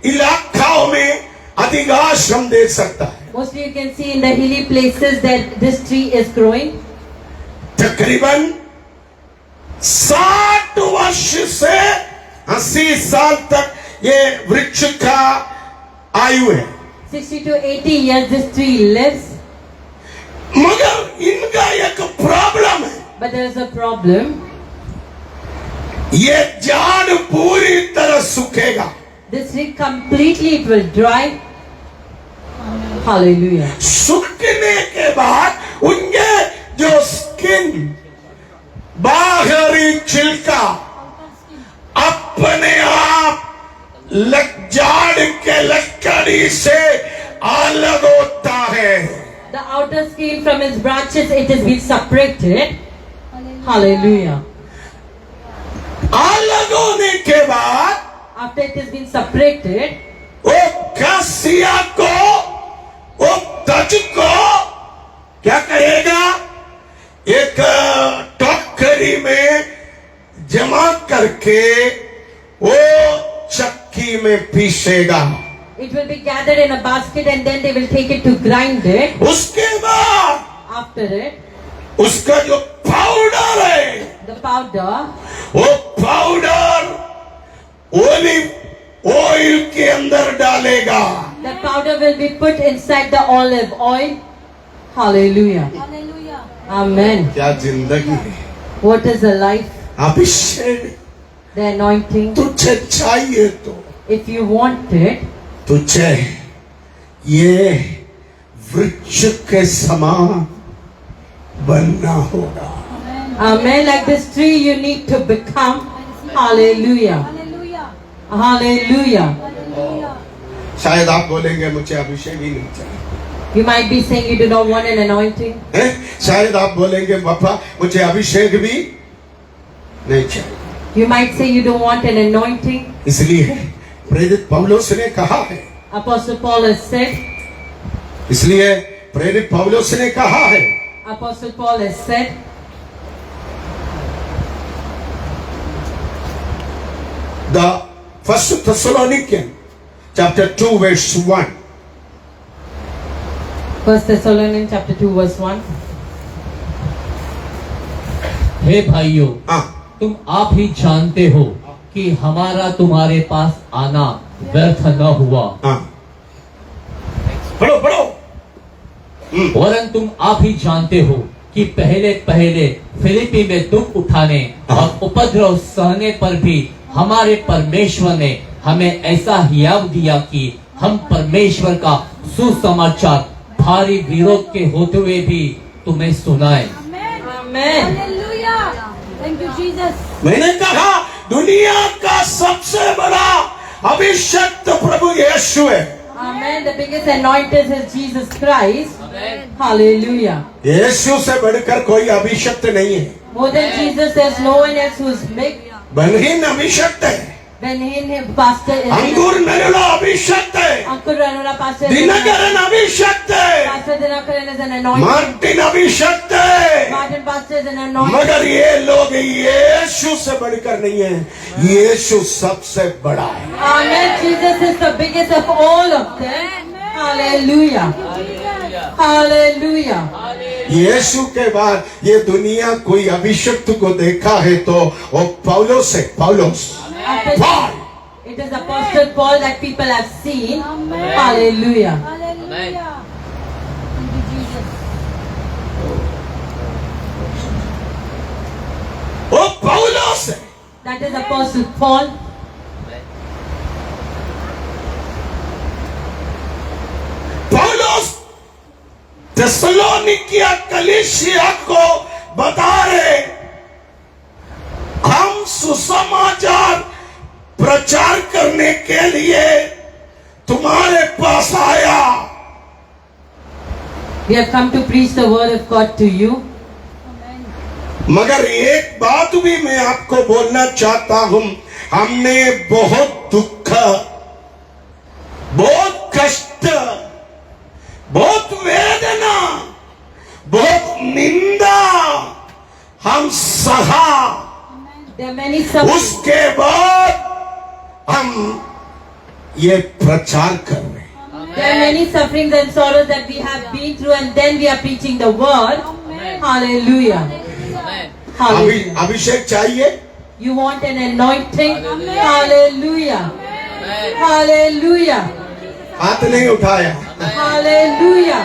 Speaker 2: इलाकाओं में अधिक आश्रम दे सकता है।
Speaker 3: Mostly you can see in the hilly places that this tree is growing.
Speaker 2: तकरीबन 60 वर्ष से 80 साल तक ये वृक्ष का आयु है।
Speaker 3: 60 to 80 years this tree lives.
Speaker 2: मगर इनका एक प्रॉब्लम है,
Speaker 3: But there is a problem.
Speaker 2: ये झाड़ पूरी तरह सूखेगा।
Speaker 3: This tree completely it will dry. Hallelujah.
Speaker 2: सूखने के बाद उनके जो स्किन बाहरी छिलका अपने आप झाड़ के लकड़ी से अलग होता है।
Speaker 3: The outer skin from its branches it has been separated. Hallelujah.
Speaker 2: अलग होने के बाद
Speaker 3: After it has been separated,
Speaker 2: वो कैसिया को, वो तज को क्या करेगा, एक टोकरी में जमा करके वो चक्की में पीसेगा।
Speaker 3: It will be gathered in a basket and then they will take it to grind it.
Speaker 2: उसके बाद
Speaker 3: After it,
Speaker 2: उसका जो पाउडर है,
Speaker 3: the powder,
Speaker 2: वो पाउडर ओलिव ऑयल के अंदर डालेगा।
Speaker 3: the powder will be put inside the olive oil. Hallelujah.
Speaker 4: Hallelujah.
Speaker 3: Amen.
Speaker 2: क्या जिंदगी है,
Speaker 3: What is the life?
Speaker 2: Abhishek
Speaker 3: The anointing.
Speaker 2: तुझे चाहिए तो
Speaker 3: If you want it,
Speaker 2: तुझे ये वृक्ष के समान बनना होगा।
Speaker 3: amen, like this tree you need to become. Hallelujah.
Speaker 4: Hallelujah.
Speaker 3: Hallelujah.
Speaker 4: Hallelujah.
Speaker 2: शायद आप बोलेंगे मुझे अभिषेक ही नहीं चाहिए,
Speaker 3: You might be saying you do not want an anointing.
Speaker 2: हैं? शायद आप बोलेंगे पापा मुझे अभिषेक भी नहीं चाहिए।
Speaker 3: You might say you don't want an anointing.
Speaker 2: इसलिए प्रेरित पौलुस ने कहा है,
Speaker 3: Apostle Paul has said,
Speaker 2: इसलिए प्रेरित पौलुस ने कहा है,
Speaker 3: Apostle Paul has said,
Speaker 2: the First Thessalonians chapter 2 verse 1,
Speaker 3: 1 Thessalonians chapter 2 verse 1.
Speaker 5: हे भाइयों,
Speaker 2: हाँ
Speaker 5: तुम आप ही जानते हो कि हमारा तुम्हारे पास आना व्यर्थ न हुआ,
Speaker 2: हाँ पढ़ो पढ़ो,
Speaker 5: वरन तुम आप ही जानते हो कि पहले पहले फिलिपी में दुख उठाने और उपद्रव सहने पर भी हमारे परमेश्वर ने हमें ऐसा हियाव दिया कि हम परमेश्वर का सुसमाचार भारी विरोध के होते हुए भी तुम्हें सुनाए।
Speaker 4: Amen.
Speaker 3: Amen.
Speaker 4: Hallelujah. Thank you, Jesus.
Speaker 2: मैंने कहा दुनिया का सबसे बड़ा अभिषिक्त प्रभु यीशु है।
Speaker 3: Amen. The biggest anointed is Jesus Christ. Hallelujah.
Speaker 2: यीशु से बढ़कर कोई अभिषिक्त नहीं है,
Speaker 3: More than Jesus, there's no one else who's big.
Speaker 2: बलहीन अभिषिक्त है,
Speaker 3: When him pastor is
Speaker 2: अंगूर नरुला अभिषिक्त है,
Speaker 3: Uncle Ranula pastor is
Speaker 2: Dinakaran अभिषिक्त है,
Speaker 3: Pastor Dinakaran is an anointed.
Speaker 2: Martin अभिषिक्त है,
Speaker 3: Martin pastor is an anointed.
Speaker 2: मगर ये लोग यीशु से बढ़कर नहीं है, यीशु सबसे बड़ा है।
Speaker 3: Amen. Jesus is the biggest of all of them. Hallelujah. Hallelujah.
Speaker 2: यीशु के बाद ये दुनिया कोई अभिषिक्त को देखा है तो वो पौलुस है, पौलुस
Speaker 3: After
Speaker 2: Paul।
Speaker 3: it is Apostle Paul that people have seen.
Speaker 4: Amen.
Speaker 3: Hallelujah.
Speaker 4: Hallelujah. Thank you, Jesus.
Speaker 2: वो पौलुस है।
Speaker 3: That is Apostle Paul.
Speaker 2: पौलुस थिस्सलुनीकिया कलीसिया को बता रहे, हम सुसमाचार प्रचार करने के लिए तुम्हारे पास आया,
Speaker 3: We have come to preach the word of God to you.
Speaker 2: मगर एक बात भी मैं आपको बोलना चाहता हूं, हमने बहुत दुख, बहुत कष्ट, बहुत वेदना, बहुत निंदा हम सहा,
Speaker 3: There are many sufferings.
Speaker 2: उसके बाद हम ये प्रचार कर रहे हैं।
Speaker 3: There are many sufferings and sorrows that we have been through, and then we are preaching the word. Hallelujah. Hallelujah.
Speaker 2: अभिषेक चाहिए,
Speaker 3: You want an anointing? Hallelujah. Hallelujah.
Speaker 2: हाथ नहीं उठाया।
Speaker 3: Hallelujah.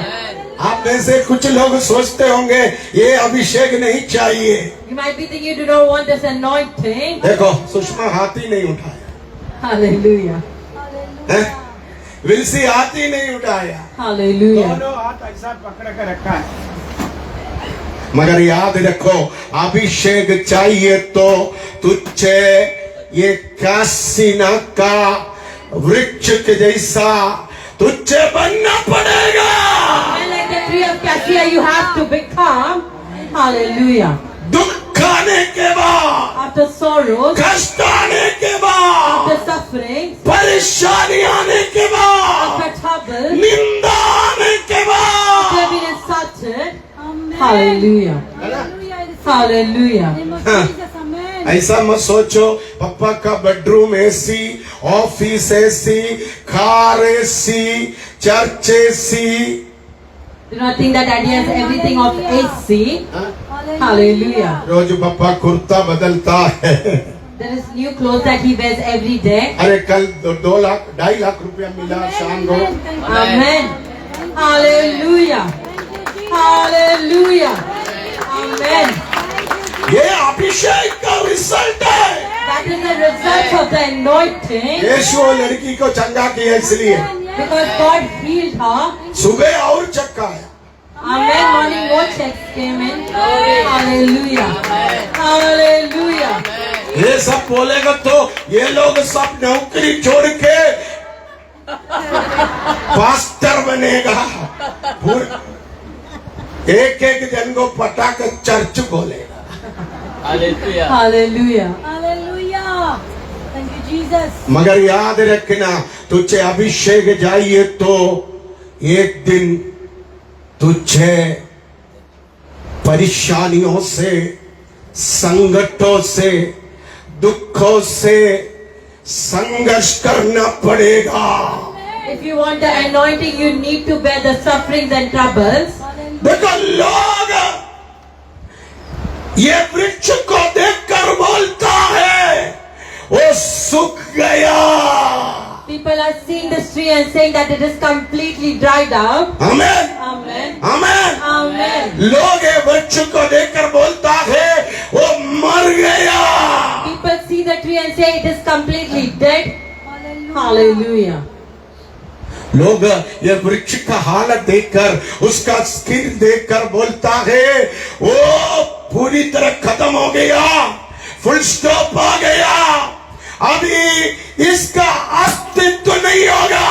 Speaker 2: आप में से कुछ लोग सोचते होंगे ये अभिषेक नहीं चाहिए।
Speaker 3: You might be thinking you do not want this anointing.
Speaker 2: देखो सुषमा हाथ ही नहीं उठाया,
Speaker 3: Hallelujah.
Speaker 2: हैं? विल्सी हाथ ही नहीं उठाया,
Speaker 3: Hallelujah.
Speaker 6: दोनों हाथ ऐसा पकड़ कर रखा है।
Speaker 2: मगर याद रखो अभिषेक चाहिए तो तुझे ये कासीना का वृक्ष के जैसा तुझे बनना पड़ेगा।
Speaker 3: And like the tree of cassia, you have to become. Hallelujah.
Speaker 2: दुख आने के बाद,
Speaker 3: After sorrows,
Speaker 2: कष्ट आने के बाद,
Speaker 3: after suffering,
Speaker 2: परेशानी आने के बाद,
Speaker 3: after trouble,
Speaker 2: निंदा आने के
Speaker 3: after
Speaker 2: बाद,
Speaker 3: being insulted.
Speaker 4: Amen.
Speaker 3: Hallelujah.
Speaker 4: Hallelujah. I receive
Speaker 3: Hallelujah.
Speaker 4: the name of
Speaker 2: हाँ।
Speaker 4: Jesus. Amen.
Speaker 2: ऐसा मत सोचो पापा का बेडरूम एसी ऑफिस ऐसी, कार ऐसी, चर्च ऐसी।
Speaker 3: Do not think that Daddy has everything of AC. Hallelujah.
Speaker 2: रोज पापा कुर्ता बदलता है।
Speaker 3: There is new clothes that he wears every day.
Speaker 2: अरे कल 2 लाख 2.5 लाख रुपया मिला शाम को।
Speaker 3: Amen. Hallelujah. Hallelujah. Amen.
Speaker 2: ये अभिषेक का रिजल्ट है।
Speaker 3: That is the result of the anointing.
Speaker 2: यीशु वो लड़की को चंगा किया इसलिए।
Speaker 3: Because God healed her.
Speaker 2: सुबह और चक्का है।
Speaker 3: Amen. Morning more checks came in. Hallelujah. Hallelujah.
Speaker 2: ये सब बोलेगा तो ये लोग सब नौकरी छोड़ के पास्टर बनेगा। एक एक जन को पटाकर चर्च बोलेगा।
Speaker 5: Hallelujah.
Speaker 3: Hallelujah.
Speaker 4: Hallelujah. Thank you, Jesus.
Speaker 2: मगर याद रखना, तुझे अभिषेक चाहिए तो एक दिन तुझे परेशानियों से, संकटों से, दुखों से संघर्ष करना पड़ेगा।
Speaker 3: If you want the anointing, you need to bear the sufferings and troubles.
Speaker 2: देखो लोग ये वृक्ष को देखकर बोलता है वो सूख गया।
Speaker 3: People are seeing this tree and saying that it is completely dried up.
Speaker 2: Amen,
Speaker 3: Amen.
Speaker 2: Amen.
Speaker 3: Amen.
Speaker 2: लोग ये वृक्ष को देखकर बोलता है वो मर गया।
Speaker 3: People see the tree and say it is completely dead.
Speaker 4: Hallelujah.
Speaker 3: Hallelujah.
Speaker 2: लोग ये वृक्ष का हालत देखकर, उसका स्किन देखकर बोलता है वो पूरी तरह खत्म हो गया, फुल स्टॉप आ गया, अभी इसका अस्तित्व नहीं होगा।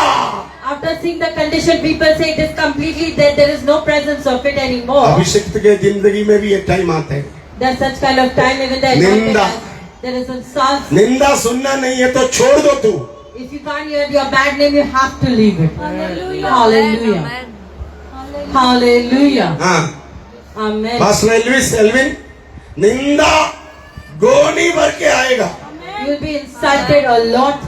Speaker 3: After seeing the condition, people say it is completely dead. There is no presence of it anymore.
Speaker 2: अभिषिक्त के जिंदगी में भी ये टाइम आते हैं।
Speaker 3: There's such kind of time even the anointed
Speaker 2: निंदा।
Speaker 3: has. There is a source.
Speaker 2: निंदा सुनना नहीं है तो छोड़ दो तू।
Speaker 3: If you can't hear your bad name, you have to leave it.
Speaker 4: Hallelujah.
Speaker 3: Hallelujah.
Speaker 4: Hallelujah.
Speaker 3: Hallelujah.
Speaker 2: हाँ,
Speaker 3: Amen.
Speaker 2: पास्टर एल्विन, निंदा गोनी भर के आएगा।
Speaker 3: You will be insulted a lot.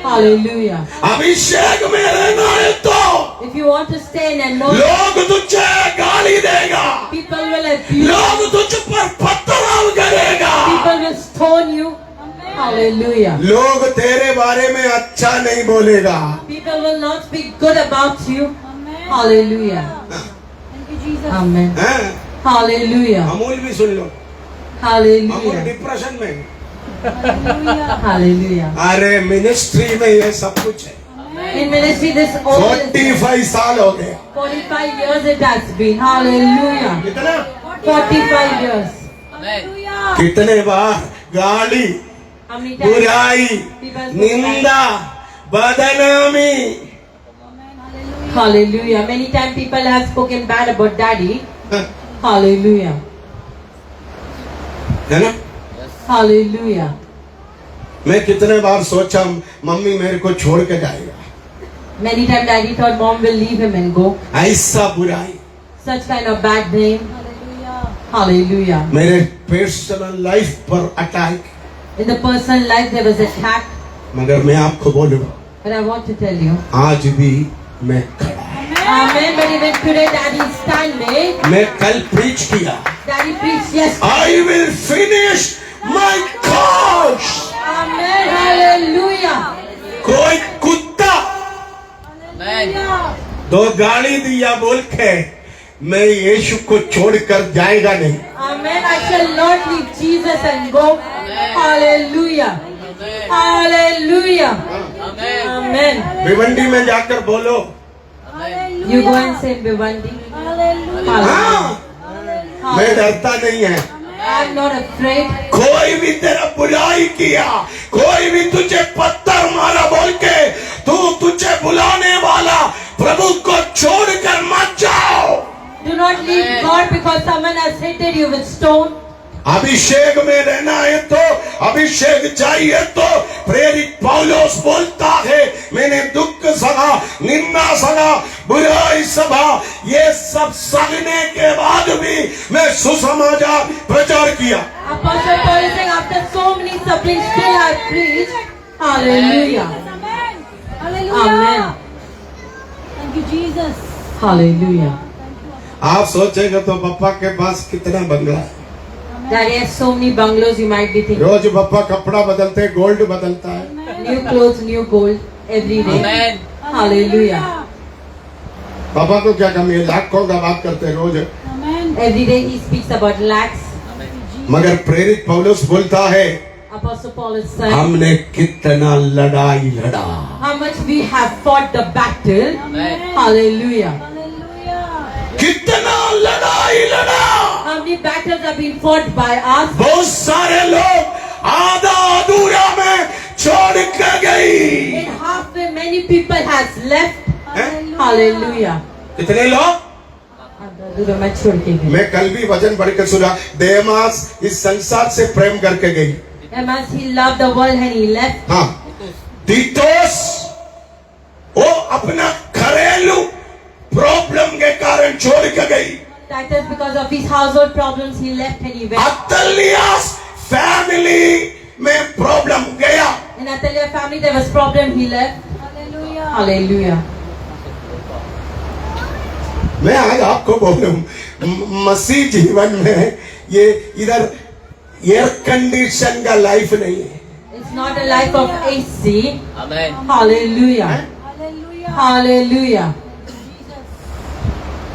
Speaker 3: Hallelujah.
Speaker 2: अभिषेक में रहना है तो
Speaker 3: If you want to stay in anointing,
Speaker 2: लोग तुझे गाली देगा,
Speaker 3: people will abuse.
Speaker 2: लोग तुझ पर पत्थराव करेगा,
Speaker 3: People will stone you. Hallelujah.
Speaker 2: लोग तेरे बारे में अच्छा नहीं बोलेगा।
Speaker 3: People will not speak good about you.
Speaker 4: Amen.
Speaker 3: Hallelujah.
Speaker 4: Thank you, Jesus.
Speaker 3: Amen.
Speaker 2: हैं?
Speaker 3: Hallelujah.
Speaker 2: अमूल भी सुन लो, अमूल
Speaker 3: Hallelujah.
Speaker 2: डिप्रेशन में।
Speaker 4: Hallelujah.
Speaker 3: Hallelujah.
Speaker 2: अरे मिनिस्ट्री में ये सब कुछ है।
Speaker 3: In ministry, this all is
Speaker 2: 45 साल हो गए।
Speaker 3: 45 years it has been. Hallelujah.
Speaker 2: कितना?
Speaker 3: 45 years.
Speaker 4: Hallelujah.
Speaker 2: कितने बार गाली,
Speaker 3: How many times?
Speaker 2: बुराई, निंदा, बदनामी।
Speaker 3: Hallelujah. Many times people have spoken bad about daddy. Hallelujah.
Speaker 2: है ना?
Speaker 3: Hallelujah.
Speaker 2: मैं कितने बार सोचा मम्मी मेरे को छोड़ के जाएगा,
Speaker 3: Many times daddy thought mom will leave him and go.
Speaker 2: ऐसा बुराई
Speaker 3: Such kind of bad name.
Speaker 4: Hallelujah.
Speaker 3: Hallelujah.
Speaker 2: मेरे पर्सनल लाइफ पर attack.
Speaker 3: In the personal life there was attack.
Speaker 2: मगर मैं आपको बोलूं,
Speaker 3: But I want to tell you.
Speaker 2: आज भी मैं खड़ा।
Speaker 3: Amen. But even today daddy is standing.
Speaker 2: मैं कल प्रीच किया,
Speaker 3: Daddy preached yesterday.
Speaker 2: I will finish my course।
Speaker 3: Amen. Hallelujah.
Speaker 2: कोई कुत्ता
Speaker 4: Hallelujah.
Speaker 2: 2 गाली दिया बोल के मैं यीशु को छोड़कर जाएगा नहीं।
Speaker 3: Amen. I shall not leave Jesus and go. Hallelujah. Hallelujah. Amen.
Speaker 2: Bhiwandi में जाकर बोलो,
Speaker 4: Hallelujah.
Speaker 3: You go and say Bivandi.
Speaker 4: Hallelujah.
Speaker 2: हाँ, मैं डरता नहीं है।
Speaker 3: I'm not afraid.
Speaker 2: कोई भी तेरा बुराई किया, कोई भी तुझे पत्थर मारा बोल के तुझे बुलाने वाला प्रभु को छोड़कर मत जाओ।
Speaker 3: Do not leave God because someone has hated you with stone.
Speaker 2: अभिषेक में रहना है तो, अभिषेक चाहिए तो प्रेरित पौलुस बोलता है मैंने दुख सहा, निंदा सहा, बुराई सहा, ये सब सहने के बाद भी मैं सुसमाचार प्रचार किया।
Speaker 3: Apostle Paul is saying after so many sufferings still I preach. Hallelujah.
Speaker 4: Amen. Hallelujah.
Speaker 3: Amen.
Speaker 4: Thank you, Jesus.
Speaker 3: Hallelujah.
Speaker 2: आप सोचेंगे तो पापा के पास कितना बंगला है।
Speaker 3: Daddy has so many bungalows, you might be thinking.
Speaker 2: रोज पापा कपड़ा बदलते हैं, गोल्ड बदलता है।
Speaker 3: New clothes, new gold every day.
Speaker 5: Amen.
Speaker 3: Hallelujah.
Speaker 2: पापा को क्या कमी है, लाखों का बात करते हैं रोज।
Speaker 4: Amen.
Speaker 3: Every day he speaks about lakhs.
Speaker 2: मगर प्रेरित पौलुस बोलता है,
Speaker 3: Apostle Paul is saying
Speaker 2: हमने कितना लड़ाई लड़ा।
Speaker 3: how much we have fought the battle.
Speaker 5: Amen.
Speaker 3: Hallelujah.
Speaker 4: Hallelujah.
Speaker 2: कितना लड़ाई लड़ा।
Speaker 3: How many battles have been fought by us?
Speaker 2: बहुत सारे लोग आधा अधूरा में छोड़ के गई।
Speaker 3: In halfway, many people has left. Hallelujah.
Speaker 2: कितने लोग?
Speaker 3: दूर में छोड़ के गए.
Speaker 2: मैं कल भी वचन पढ़ के सुना, देमास इस संसार से प्रेम करके गई।
Speaker 3: As he loved the world and he left.
Speaker 2: हाँ, तीतोस वो अपना घरेलू प्रॉब्लम के कारण छोड़ के गई।
Speaker 3: Titus, because of his household problems, he left and he went.
Speaker 2: Athalia's family में प्रॉब्लम गया।
Speaker 3: In Athalia family, there was problem. He left.
Speaker 4: Hallelujah.
Speaker 3: Hallelujah.
Speaker 2: मैं आज आपको बोलूं, मसीह जीवन में ये इधर एयर कंडीशन का लाइफ नहीं है।
Speaker 3: It's not a life of AC.
Speaker 5: Amen.
Speaker 3: Hallelujah.
Speaker 4: Hallelujah.
Speaker 3: Hallelujah.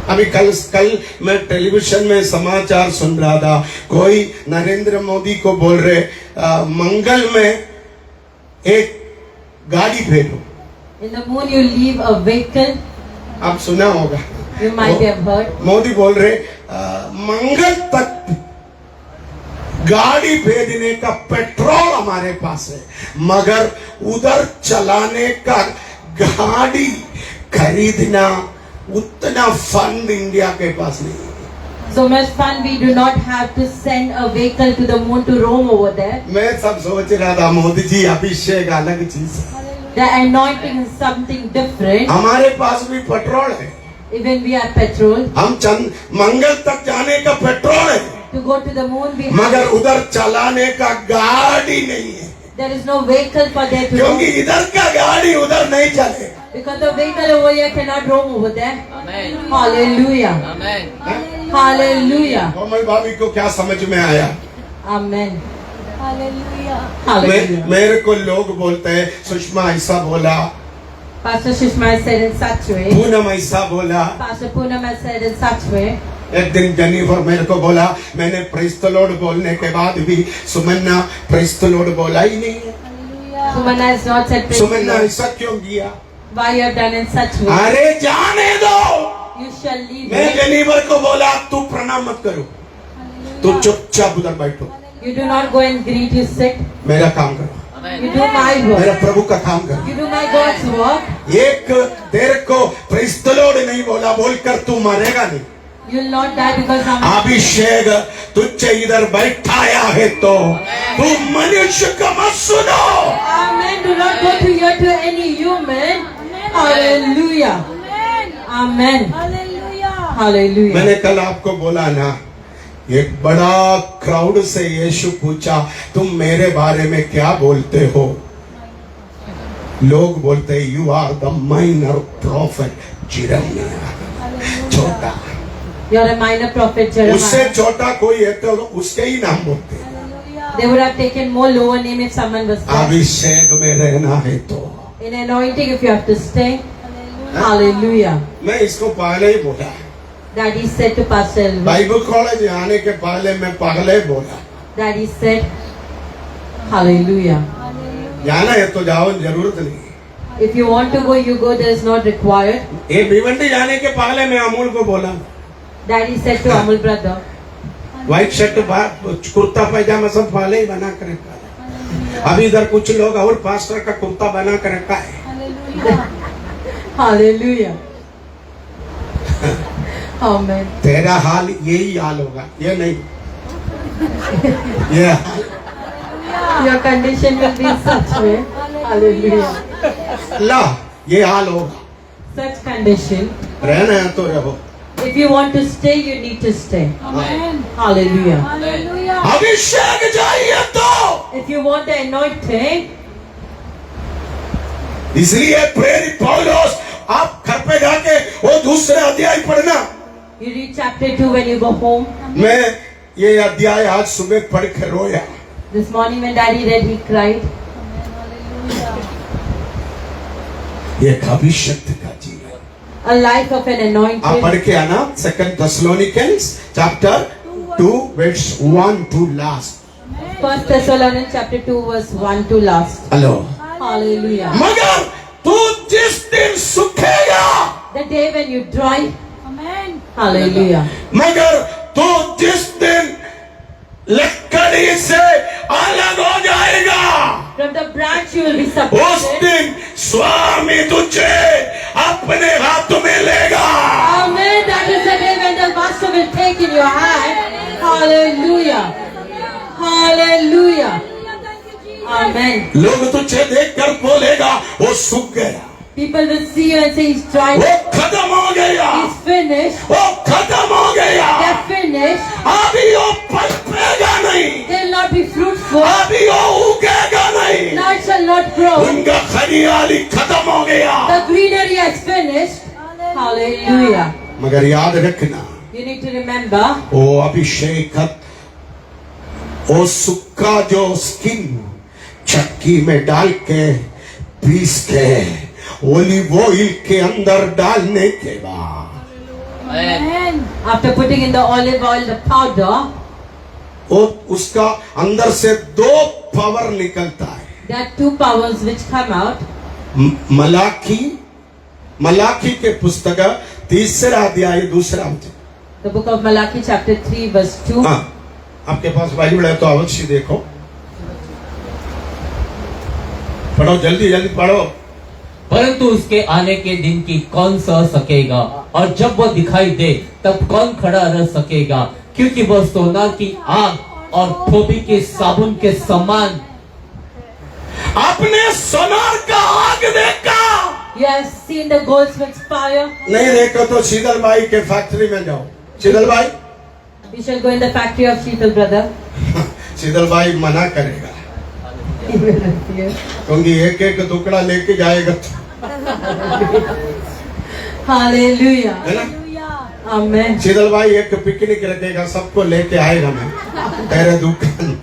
Speaker 2: अभी कल मैं टेलीविजन में समाचार सुन रहा था, कोई नरेंद्र मोदी को बोल रहे मंगल में एक गाड़ी भेजो।
Speaker 3: In the moon, you leave a vehicle.
Speaker 2: आप सुना होगा,
Speaker 3: You might have heard.
Speaker 2: Modi बोल रहे मंगल तक गाड़ी भेजने का पेट्रोल हमारे पास है, मगर उधर चलाने का गाड़ी खरीदना उतना फंड इंडिया के पास नहीं है।
Speaker 3: So much fun, we do not have to send a vehicle to the moon to roam over there.
Speaker 2: मैं सब सोच रहा था, मोदी जी अभिषेक अलग चीज है,
Speaker 3: The anointing is something different.
Speaker 2: हमारे पास भी पेट्रोल है,
Speaker 3: Even we have petrol.
Speaker 2: हम मंगल तक जाने का पेट्रोल है,
Speaker 3: To go to the moon, we
Speaker 2: मगर
Speaker 3: have.
Speaker 2: उधर चलाने का गाड़ी नहीं है,
Speaker 3: There is no vehicle for there to
Speaker 2: क्योंकि
Speaker 3: roam.
Speaker 2: इधर का गाड़ी उधर नहीं चले।
Speaker 3: Because the vehicle over here cannot roam over there.
Speaker 5: Amen.
Speaker 3: Hallelujah.
Speaker 5: Amen.
Speaker 3: Hallelujah.
Speaker 2: कोमल भाभी को क्या समझ में आया?
Speaker 3: Amen.
Speaker 4: Hallelujah.
Speaker 3: Hallelujah.
Speaker 2: मेरे को लोग बोलते हैं, सुषमा ऐसा बोला,
Speaker 3: Pastor Sushma said in such way.
Speaker 2: Poonam ऐसा बोला।
Speaker 3: Pastor Poonam has said in such way.
Speaker 2: एक दिन जेनिफर मेरे को बोला, मैंने प्रेज द लॉर्ड बोलने के बाद भी सुमन्ना प्रेज द lord बोला ही नहीं है।
Speaker 4: Hallelujah.
Speaker 3: Sumanna has not said praise the
Speaker 2: Somanna
Speaker 3: Lord.
Speaker 2: ऐसा क्यों किया?
Speaker 3: Why you have done in such way?
Speaker 2: अरे जाने दो।
Speaker 3: You shall leave
Speaker 2: मैं
Speaker 3: it.
Speaker 2: जेनिफर को बोला, तू प्रणाम मत करो, तू चुपचाप उधर बैठो,
Speaker 3: You do not go and greet, you sit.
Speaker 2: मेरा काम करो,
Speaker 3: You do my
Speaker 2: मेरा
Speaker 3: work.
Speaker 2: प्रभु का काम करो।
Speaker 3: You do my God's work.
Speaker 2: एक तेरे को प्रेज द लॉर्ड नहीं बोला बोलकर तू मरेगा नहीं।
Speaker 3: You will not die because I'm.
Speaker 2: अभिषेक तुझे इधर बैठाया है तो तू मनुष्य का मत सुनो।
Speaker 3: Amen. Do not go to here to any human. Hallelujah.
Speaker 4: Amen.
Speaker 3: Amen.
Speaker 4: Hallelujah.
Speaker 3: Hallelujah.
Speaker 2: मैंने कल आपको बोला ना, एक बड़ा क्राउड से यीशु पूछा, तुम मेरे बारे में क्या बोलते हो? लोग बोलते you are the minor prophet Jeremiah, छोटा।
Speaker 3: You are a minor prophet,
Speaker 2: उससे
Speaker 3: Jeremiah.
Speaker 2: छोटा कोई है तो उसके ही नाम बोलते।
Speaker 4: Hallelujah.
Speaker 3: They would have taken more lower name if someone was there.
Speaker 2: अभिषेक में रहना है तो
Speaker 3: In anointing, if you have to stay.
Speaker 4: Hallelujah.
Speaker 3: Hallelujah.
Speaker 2: मैं इसको पहले ही बोला,
Speaker 3: Daddy said to Pastor Elvis.
Speaker 2: Bible college आने के पहले मैं पहले ही बोला,
Speaker 3: Daddy said, Hallelujah.
Speaker 2: जाना है तो जाओ, जरूरत नहीं।
Speaker 3: If you want to go, you go. There is not required.
Speaker 2: ये भिवंडी जाने के पहले मैं अमूल को बोला,
Speaker 3: Daddy said to Amul brother,
Speaker 2: white shirt kurta pyjama सब पहले ही बना कर रखा है। अभी इधर कुछ लोग और पास्टर का कुर्ता बना कर रखा है।
Speaker 4: Hallelujah.
Speaker 3: Hallelujah. Amen.
Speaker 2: तेरा हाल यही हाल होगा, ये नहीं, ये हाल।
Speaker 3: Your condition will be in such way. Hallelujah.
Speaker 2: ला ये हाल होगा।
Speaker 3: Such condition.
Speaker 2: रहना है तो रहो।
Speaker 3: If you want to stay, you need to stay.
Speaker 4: Amen.
Speaker 3: Hallelujah.
Speaker 4: Hallelujah.
Speaker 2: अभिषेक चाहिए तो
Speaker 3: If you want the anointing,
Speaker 2: इसलिए प्रेरित पौलुस, आप घर पे जाके वो दूसरे अध्याय पढ़ना।
Speaker 3: You read chapter 2 when you go home.
Speaker 2: मैं ये अध्याय आज सुबह पढ़ कर रोया।
Speaker 3: This morning when Daddy read, he cried.
Speaker 2: ये अभिषिक्त का जीवन।
Speaker 3: A life of an
Speaker 2: आप पढ़
Speaker 3: anointed.
Speaker 2: के आना 2 Thessalonians chapter 2 verse 1 to last।
Speaker 3: 1 Thessalonians chapter 2 verse 1 to last.
Speaker 2: Hello.
Speaker 3: Hallelujah.
Speaker 2: मगर तू जिस दिन सूखेगा,
Speaker 3: The day when you dry.
Speaker 4: Amen.
Speaker 3: Hallelujah.
Speaker 2: मगर तू जिस दिन लकड़ी से अलग हो जाएगा,
Speaker 3: From the branch you will be
Speaker 2: उस
Speaker 3: separated.
Speaker 2: दिन स्वामी तुझे अपने हाथ में लेगा।
Speaker 3: Amen. That is the day when the master will take in your hand. Hallelujah. Hallelujah. Amen.
Speaker 2: लोग तुझे देखकर बोलेगा वो सूख गया,
Speaker 3: People will see you and say he's dry.
Speaker 2: वो खत्म हो गया,
Speaker 3: He's finished.
Speaker 2: वो खत्म हो गया।
Speaker 3: They're finished.
Speaker 2: अभी वो पलपेगा नहीं,
Speaker 3: They'll not be fruitful.
Speaker 2: अभी वो उगेगा नहीं,
Speaker 3: Light shall not grow.
Speaker 2: उनका हरियाली खत्म हो गया।
Speaker 3: The greenery has finished. Hallelujah.
Speaker 2: मगर याद रखना,
Speaker 3: You need to remember
Speaker 2: वो अभिषेक, वो सूखा जो स्किन चक्की में डाल के पीस के ओलिव ऑयल के अंदर डालने के बाद
Speaker 4: Amen.
Speaker 3: after putting in the olive oil, the powder,
Speaker 2: वो उसका अंदर से 2 पावर निकलता है।
Speaker 3: there are 2 powers which come out.
Speaker 2: Malachi के पुस्तक 3 अध्याय 2 वचन।
Speaker 3: The book of Malachi chapter 3 verse 2.
Speaker 2: हाँ, आपके पास बाइबल है तो अवश्य देखो, पढ़ो, जल्दी जल्दी पढ़ो।
Speaker 5: परंतु उसके आने के दिन की कौन सह सकेगा, और जब वह दिखाई दे तब कौन खड़ा रह सकेगा, क्योंकि वह सोनार की आग और धोबी के साबुन के समान।
Speaker 2: आपने सोनार का आग देखा?
Speaker 3: You have seen the goldsmith's fire.
Speaker 2: नहीं देखो तो शीतल भाई के फैक्ट्री में जाओ। शीतल भाई,
Speaker 3: We shall go in the factory of Sheetal brother.
Speaker 2: शीतल भाई मना करेगा, क्योंकि एक एक टुकड़ा लेके जाएगा,
Speaker 3: Hallelujah.
Speaker 2: है ना?
Speaker 4: Hallelujah.
Speaker 3: Amen.
Speaker 2: शीतल भाई एक पिकनिक रखेगा, सबको लेके आएगा मैं तेरे दुकान में।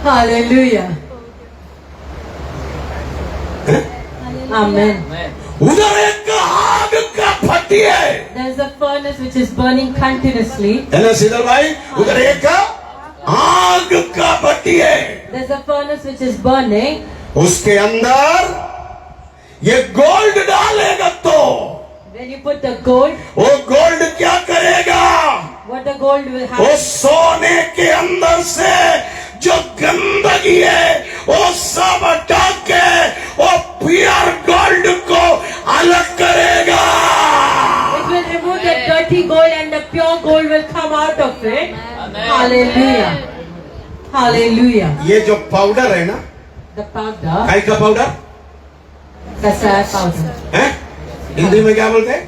Speaker 3: Hallelujah. Amen.
Speaker 2: उधर एक आग का भट्टी है,
Speaker 3: There is a furnace which is burning continuously.
Speaker 2: है ना शीतल भाई? उधर एक आग का भट्टी है,
Speaker 3: There's a furnace which is burning.
Speaker 2: उसके अंदर ये गोल्ड डालेगा तो
Speaker 3: When you put the gold,
Speaker 2: वो गोल्ड क्या करेगा?
Speaker 3: what the gold will
Speaker 2: वो
Speaker 3: have,
Speaker 2: सोने के अंदर से जो गंदगी है वो सब हटा के वो प्योर गोल्ड को अलग करेगा।
Speaker 3: it will remove the dirty gold and the pure gold will come out of it. Hallelujah. Hallelujah.
Speaker 2: ये जो पाउडर है ना,
Speaker 3: The powder,
Speaker 2: काय का पाउडर
Speaker 3: cassia powder.
Speaker 2: है, हिंदी में क्या बोलते हैं?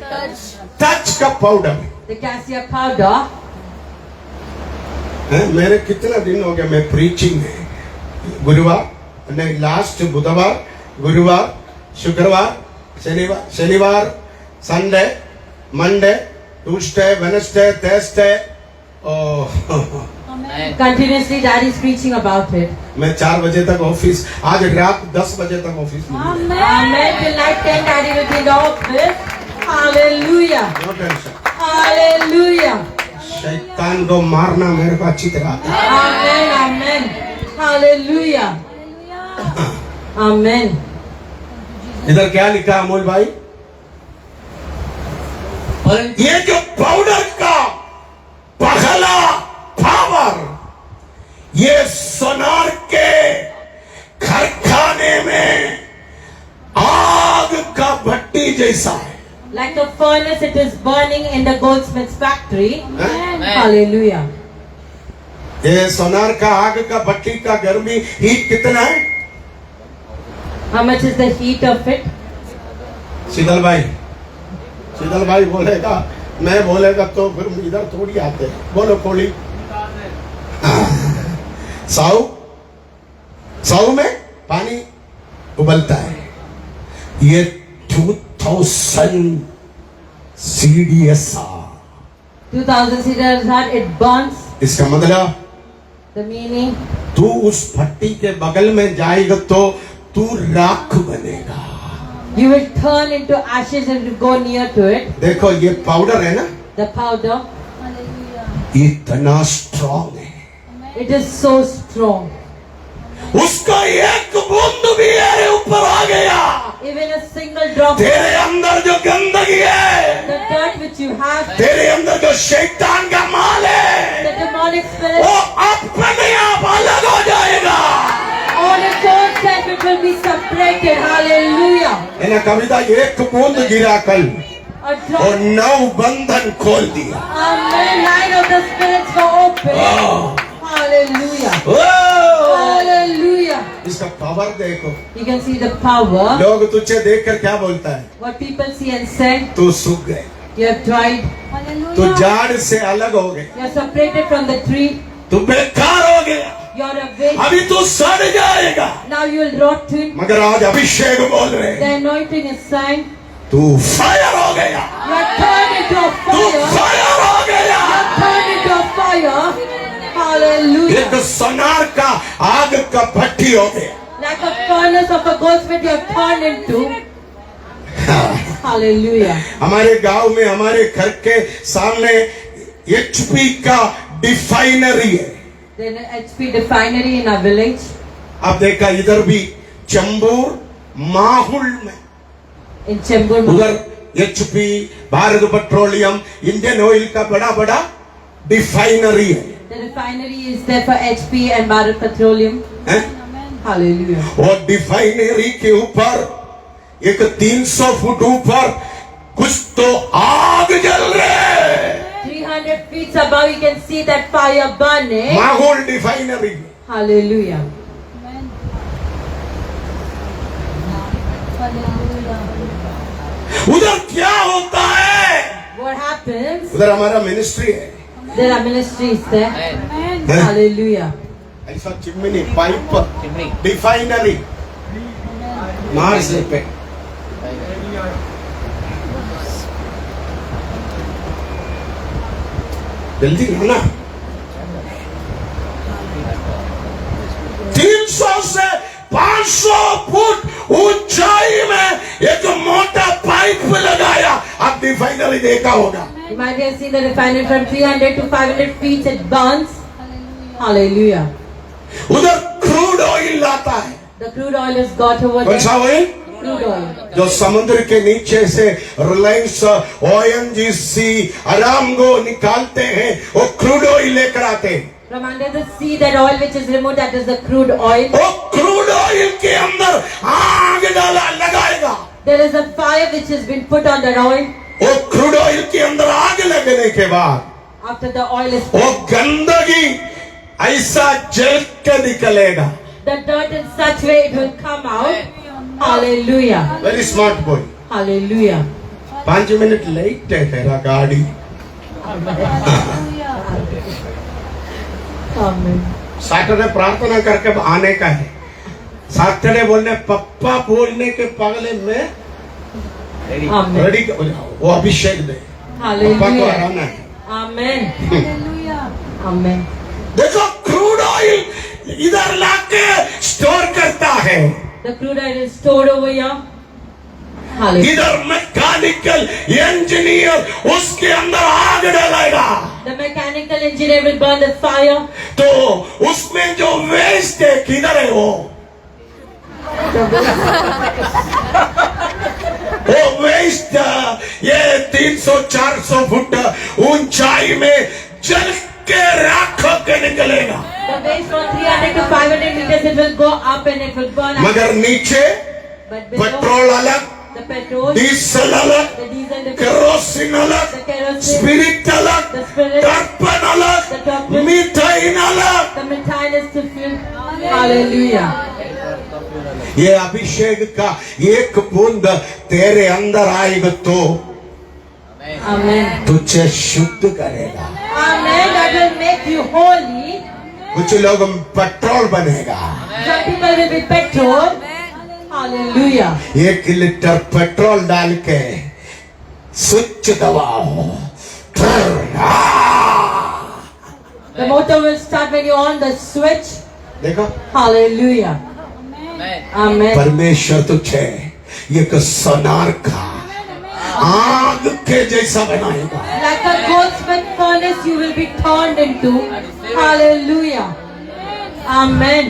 Speaker 2: टच का पाउडर
Speaker 3: The cassia powder,
Speaker 2: है। मेरे कितना दिन हो गया मैं प्रीचिंग में, गुरुवार नहीं, लास्ट बुधवार, गुरुवार, शुक्रवार, शनिवार, Sunday, Monday, Tuesday, Wednesday, Thursday,
Speaker 3: continuously Daddy is preaching about it.
Speaker 2: मैं 4 बजे तक ऑफिस, आज रात 10 बजे तक ऑफिस में।
Speaker 3: Amen. Till night 10 Daddy will be in the office. Hallelujah.
Speaker 2: No tension,
Speaker 3: Hallelujah.
Speaker 2: शैतान को मारना मेरे को अच्छी तरह आता है।
Speaker 3: Amen. Amen. Hallelujah. Amen.
Speaker 2: इधर क्या लिखा अमोल भाई?
Speaker 5: परंतु
Speaker 2: ये जो पाउडर का पहला पावर, ये सोनार के कारखाने में आग का भट्टी जैसा है।
Speaker 3: Like a furnace, it is burning in the goldsmith's factory.
Speaker 2: हैं?
Speaker 3: Hallelujah.
Speaker 2: ये सोनार का आग का भट्टी का गर्मी हीट कितना है?
Speaker 3: How much is the heat of it?
Speaker 2: शीतल भाई बोलेगा, मैं बोलेगा तो फिर इधर थोड़ी आते हैं। बोलो कोली। साउ में पानी उबलता है, ये 2000 CDSR
Speaker 3: 2000 CDSR, it burns.
Speaker 2: इसका मतलब
Speaker 3: The meaning,
Speaker 2: तू उस भट्टी के बगल में जाएगा तो तू राख बनेगा।
Speaker 3: you will turn into ashes and you go near to it.
Speaker 2: देखो ये पाउडर है ना,
Speaker 3: The powder,
Speaker 4: Hallelujah.
Speaker 2: इतना स्ट्रॉन्ग है,
Speaker 3: it is so strong.
Speaker 2: उसका एक बूंद भी मेरे ऊपर आ गया,
Speaker 3: Even a single drop,
Speaker 2: तेरे अंदर जो गंदगी है,
Speaker 3: the dirt which you have,
Speaker 2: तेरे अंदर जो शैतान का माल है,
Speaker 3: the demonic
Speaker 2: वो
Speaker 3: spirit,
Speaker 2: अपने आप अलग हो जाएगा।
Speaker 3: on its own self it will be separated. Hallelujah.
Speaker 2: मैंने कविता एक बूंद गिरा कल
Speaker 3: A
Speaker 2: और
Speaker 3: drop.
Speaker 2: 9 बंधन खोल दिया।
Speaker 3: Amen. Line of the spirits were open. Hallelujah.
Speaker 2: ओ!
Speaker 3: Hallelujah.
Speaker 2: इसका पावर देखो,
Speaker 3: You can see the power.
Speaker 2: लोग तुझे देखकर क्या बोलता है,
Speaker 3: What people see and say,
Speaker 2: तू सूख गए,
Speaker 3: you have tried,
Speaker 2: तू
Speaker 4: Hallelujah.
Speaker 2: झाड़ से अलग हो गए,
Speaker 3: you are separated from the tree,
Speaker 2: तू बेकार हो गया,
Speaker 3: you are a waste.
Speaker 2: अभी तू सड़ जाएगा।
Speaker 3: Now you will rot to it.
Speaker 2: मगर आज अभिषेक बोल रहे
Speaker 3: The
Speaker 2: हैं,
Speaker 3: anointing is sign.
Speaker 2: तू फायर हो गया,
Speaker 3: You are turned into a
Speaker 2: तू
Speaker 3: fire.
Speaker 2: फायर हो गया।
Speaker 3: You are turned into a fire. Hallelujah.
Speaker 2: एक सोनार का आग का भट्टी हो गया।
Speaker 3: Like a furnace of a goldsmith you have turned into. Hallelujah.
Speaker 2: हमारे गांव में हमारे घर के सामने HP का डिफाइनरी है।
Speaker 3: Then HP refinery in our village.
Speaker 2: आप देखा इधर भी चंबूर माहुल में,
Speaker 3: In Chembur.
Speaker 2: उधर HP, Bharat petroleum, Indian oil का बड़ा बड़ा डिफाइनरी है,
Speaker 3: The refinery is there for HP and Bharat Petroleum.
Speaker 2: हैं?
Speaker 3: Hallelujah.
Speaker 2: और डिफाइनरी के ऊपर एक 300 फुट ऊपर कुछ तो आग जल रहे है।
Speaker 3: 300 feet above you can see that fire burning.
Speaker 2: माहौल डिफाइनरी।
Speaker 3: Hallelujah.
Speaker 4: Amen. Hallelujah.
Speaker 2: उधर क्या होता है?
Speaker 3: What happens?
Speaker 2: उधर हमारा मिनिस्ट्री है,
Speaker 3: There are ministries there.
Speaker 4: Amen.
Speaker 2: हैं?
Speaker 3: Hallelujah.
Speaker 2: ऐसा चिमनी पाइप डिफाइनरी मार्स पे जल्दी ना 300 से 500 फुट ऊंचाई में एक मोटा पाइप लगाया। आप डिफाइनरी देखा होगा,
Speaker 3: You might have seen the refinery from 300 to 500 feet. It burns.
Speaker 4: Hallelujah.
Speaker 3: Hallelujah.
Speaker 2: उधर क्रूड ऑयल लाता है।
Speaker 3: The crude oil is got over
Speaker 2: कौन सा
Speaker 3: there.
Speaker 2: ऑयल?
Speaker 3: Crude oil.
Speaker 2: जो समुद्र के नीचे से रिलायंस, ONGC, अरामगो निकालते हैं, वो क्रूड ऑयल लेकर आते हैं।
Speaker 3: From under the sea, that oil which is removed, that is the crude oil.
Speaker 2: वो क्रूड ऑयल के अंदर आग डाला लगाएगा।
Speaker 3: There is a fire which has been put on that oil.
Speaker 2: वो क्रूड ऑयल के अंदर आग लगने के बाद
Speaker 3: After the oil is
Speaker 2: वो गंदगी ऐसा जल के निकलेगा।
Speaker 3: the dirt in such way it will come out. Hallelujah.
Speaker 2: Very smart boy.
Speaker 3: Hallelujah.
Speaker 2: 5 minute late है तेरा गाड़ी।
Speaker 4: Hallelujah.
Speaker 3: Amen.
Speaker 2: सैटरडे प्रार्थना करके आने का है। सैटरडे बोलने पप्पा बोलने के पगले में
Speaker 3: Amen.
Speaker 2: रेडी हो जाओ, वो अभिषेक दे, पप्पा को
Speaker 3: Hallelujah.
Speaker 2: हराना है।
Speaker 3: Amen.
Speaker 4: Hallelujah.
Speaker 3: Amen.
Speaker 2: देखो क्रूड ऑयल इधर लाके स्टोर करता है,
Speaker 3: The crude oil is stored over here. Hallelujah.
Speaker 2: इधर मैकेनिकल इंजीनियर उसके अंदर आग डालेगा।
Speaker 3: The mechanical engineer will burn the fire.
Speaker 2: तो उसमें जो वेस्ट है किधर है वो वेस्ट ये 300-400 फुट ऊंचाई में जल के राख के निकलेगा।
Speaker 3: The waste from 300 to 500 meters it will go up and it will burn.
Speaker 2: मगर नीचे
Speaker 3: But below,
Speaker 2: पेट्रोल अलग,
Speaker 3: the petrol,
Speaker 2: डीजल अलग,
Speaker 3: the diesel, the
Speaker 2: केरोसिन अलग,
Speaker 3: the kerosene,
Speaker 2: स्पिरिट अलग,
Speaker 3: the spirit,
Speaker 2: दर्पण
Speaker 3: the
Speaker 2: अलग,
Speaker 3: turpentine,
Speaker 2: मिठाइन अलग।
Speaker 3: the methyl is to fill. Hallelujah.
Speaker 2: ये अभिषेक का एक बूंद तेरे अंदर आएगा तो
Speaker 3: Amen.
Speaker 2: तुझे शुद्ध करेगा।
Speaker 3: Amen. That will make you holy.
Speaker 2: कुछ लोग पेट्रोल बनेगा,
Speaker 3: Some people will be petrol. Hallelujah.
Speaker 2: 1 litre petrol डाल के स्विच दबाओ,
Speaker 3: The motor will start when you on the switch.
Speaker 2: देखो
Speaker 3: Hallelujah. Amen.
Speaker 2: परमेश्वर तुझे एक सोनार का आग के जैसा बनाएगा।
Speaker 3: Like a goldsmith furnace, you will be turned into. Hallelujah. Amen.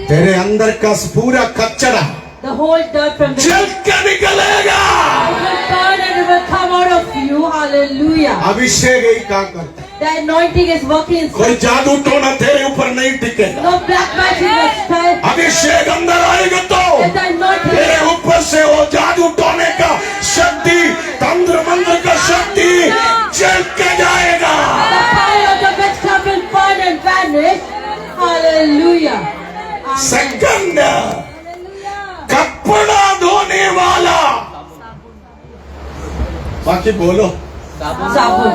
Speaker 2: तेरे अंदर का पूरा कचरा
Speaker 3: The whole dirt from the
Speaker 2: जल के निकलेगा।
Speaker 3: it will turn and it will come out of you. Hallelujah.
Speaker 2: अभिषेक यही काम करता है।
Speaker 3: The anointing is working in
Speaker 2: कोई जादू टोना तेरे ऊपर नहीं टिकेगा।
Speaker 3: no black magic will spell.
Speaker 2: अभिषेक अंदर आएगा तो
Speaker 3: Let the anointing
Speaker 2: तेरे ऊपर से वो जादू टोने का शक्ति, तंत्र मंत्र का शक्ति जल के जाएगा।
Speaker 3: the fire of the witchcraft will burn and vanish. Hallelujah. Amen.
Speaker 2: Second कपड़ा धोने वाला, बाकी बोलो।
Speaker 3: साबुन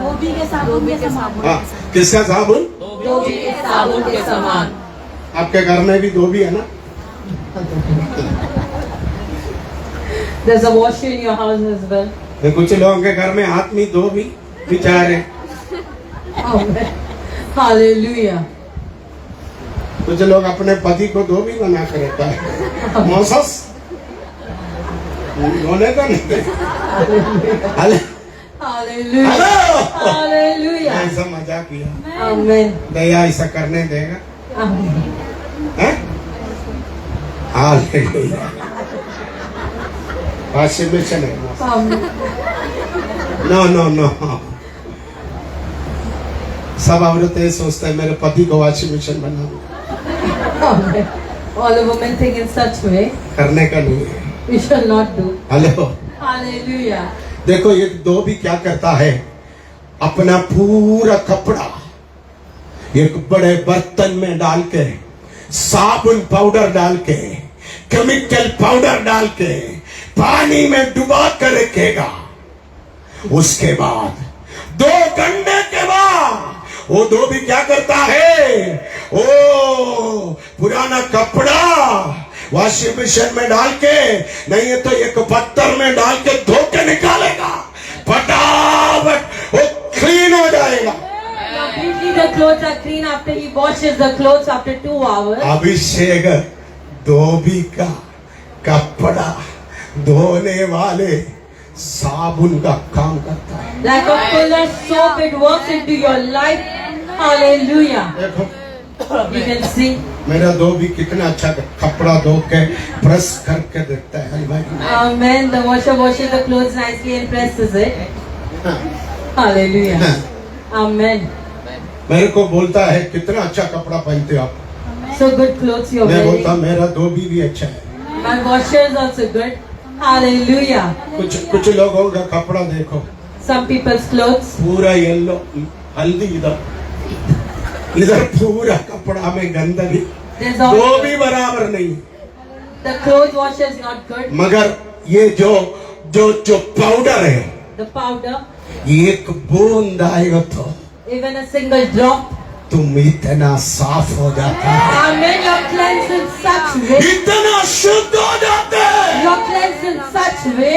Speaker 4: धोबी के साबुन के समान।
Speaker 2: हाँ, किसका साबुन?
Speaker 3: धोबी के साबुन के समान।
Speaker 2: आपके घर में भी धोबी है ना?
Speaker 3: There's a washer in your house as well.
Speaker 2: तो कुछ लोगों के घर में आदमी धोबी बेचारे,
Speaker 3: Amen. Hallelujah.
Speaker 2: कुछ लोग अपने पति को धोबी बना कर रखा है। मोसस धोने का नहीं। Hello
Speaker 3: Hallelujah.
Speaker 2: Hello,
Speaker 3: Hallelujah.
Speaker 2: ऐसा मजाक किया।
Speaker 3: Amen.
Speaker 2: दया ऐसा करने देगा?
Speaker 3: Amen.
Speaker 2: हैं? हालेलुया। वाशिंग मशीन है।
Speaker 3: Amen.
Speaker 2: नो नो नो, सब औरतें सोचते हैं मेरे पति को वाशिंग मशीन बनाऊंगा।
Speaker 3: Amen. All the women think in such way.
Speaker 2: करने का नहीं है।
Speaker 3: We shall not do.
Speaker 2: Hello,
Speaker 3: Hallelujah.
Speaker 2: देखो ये धोबी क्या करता है, अपना पूरा कपड़ा एक बड़े बर्तन में डाल के, साबुन पाउडर डाल के, केमिकल पाउडर डाल के, पानी में डुबा कर रखेगा। उसके बाद 2 घंटे के बाद वो धोबी क्या करता है, ओ पुराना कपड़ा वॉशिंग मशीन में डाल के, नहीं है तो एक पत्थर में डाल के धो के निकालेगा। फटाफट वो क्लीन हो जाएगा।
Speaker 3: Completely the clothes are clean after he washes the clothes after 2 hours.
Speaker 2: अभिषेक धोबी का कपड़ा धोने वाले साबुन का काम करता है।
Speaker 3: Like a fuller soap, it works into your life. Hallelujah.
Speaker 2: देखो
Speaker 3: You can see.
Speaker 2: मेरा धोबी कितना अच्छा कपड़ा धो के प्रेस करके देता है भाई।
Speaker 3: Amen. The washer washes the clothes nicely and presses it.
Speaker 2: हाँ,
Speaker 3: Hallelujah.
Speaker 2: हाँ।
Speaker 3: Amen.
Speaker 2: मेरे को बोलता है कितना अच्छा कपड़ा पहनते हो आप।
Speaker 3: So good clothes you're
Speaker 2: मैं बोलता
Speaker 3: wearing.
Speaker 2: मेरा धोबी भी अच्छा है।
Speaker 3: My washer is also good. Hallelujah.
Speaker 2: कुछ लोगों का कपड़ा देखो,
Speaker 3: Some people's clothes.
Speaker 2: पूरा येलो, हल्दी इधर पूरा कपड़ा में गंदगी,
Speaker 3: There's
Speaker 2: वो
Speaker 3: also
Speaker 2: भी बराबर नहीं।
Speaker 3: the clothes washer is not good.
Speaker 2: मगर ये जो पाउडर है,
Speaker 3: The powder,
Speaker 2: एक बूंद आएगा तो
Speaker 3: even a single drop.
Speaker 2: तुम इतना साफ हो जाता है,
Speaker 3: Amen. You're cleansed in such way.
Speaker 2: इतना शुद्ध हो जाते हैं।
Speaker 3: You're cleansed in such way.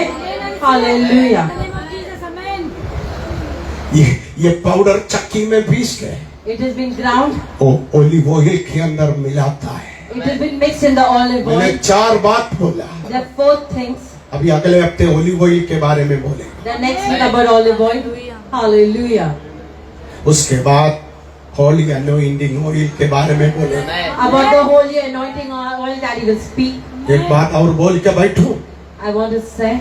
Speaker 3: Hallelujah.
Speaker 2: ये पाउडर चक्की में पीस के
Speaker 3: It has been ground.
Speaker 2: Olive oil के अंदर मिलाता है।
Speaker 3: It has been mixed in the olive
Speaker 2: मैंने
Speaker 3: oil.
Speaker 2: 4 बात बोला,
Speaker 3: There are 4 things.
Speaker 2: अभी अगले हफ्ते ओलिव ऑयल के बारे में बोले।
Speaker 3: The next week about olive oil. Hallelujah.
Speaker 2: उसके बाद होली अनोइंटिंग ऑयल के बारे में बोले।
Speaker 3: About the holy anointing oil that he will speak.
Speaker 2: एक बात और बोल के बैठो,
Speaker 3: I want to say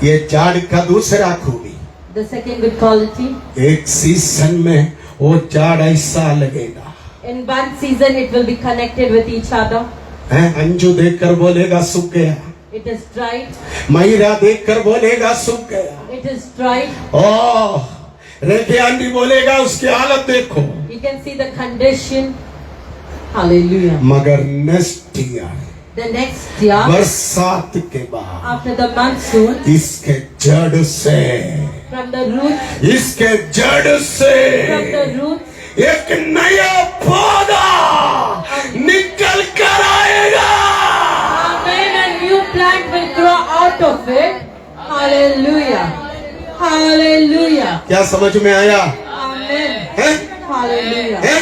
Speaker 2: ये झाड़ का दूसरा खूबी,
Speaker 3: the second good quality.
Speaker 2: एक सीजन में वो झाड़ ऐसा लगेगा।
Speaker 3: In one season it will be connected with each other.
Speaker 2: हैं, अंजू देखकर बोलेगा सूख गया,
Speaker 3: It is dried.
Speaker 2: महिरा देखकर बोलेगा सूख गया।
Speaker 3: It is dried.
Speaker 2: ओह, रेखे आंटी बोलेगा उसकी हालत देखो।
Speaker 3: You can see the condition. Hallelujah.
Speaker 2: मगर next year
Speaker 3: The next year,
Speaker 2: बरसात के बाद
Speaker 3: after the monsoon,
Speaker 2: इसके जड़ से,
Speaker 3: from the roots,
Speaker 2: इसके जड़ से
Speaker 3: from the roots,
Speaker 2: एक नया पौधा निकल कर आएगा। क्या समझ में आया?
Speaker 3: Amen.
Speaker 2: हैं?
Speaker 3: Hallelujah.
Speaker 2: हैं?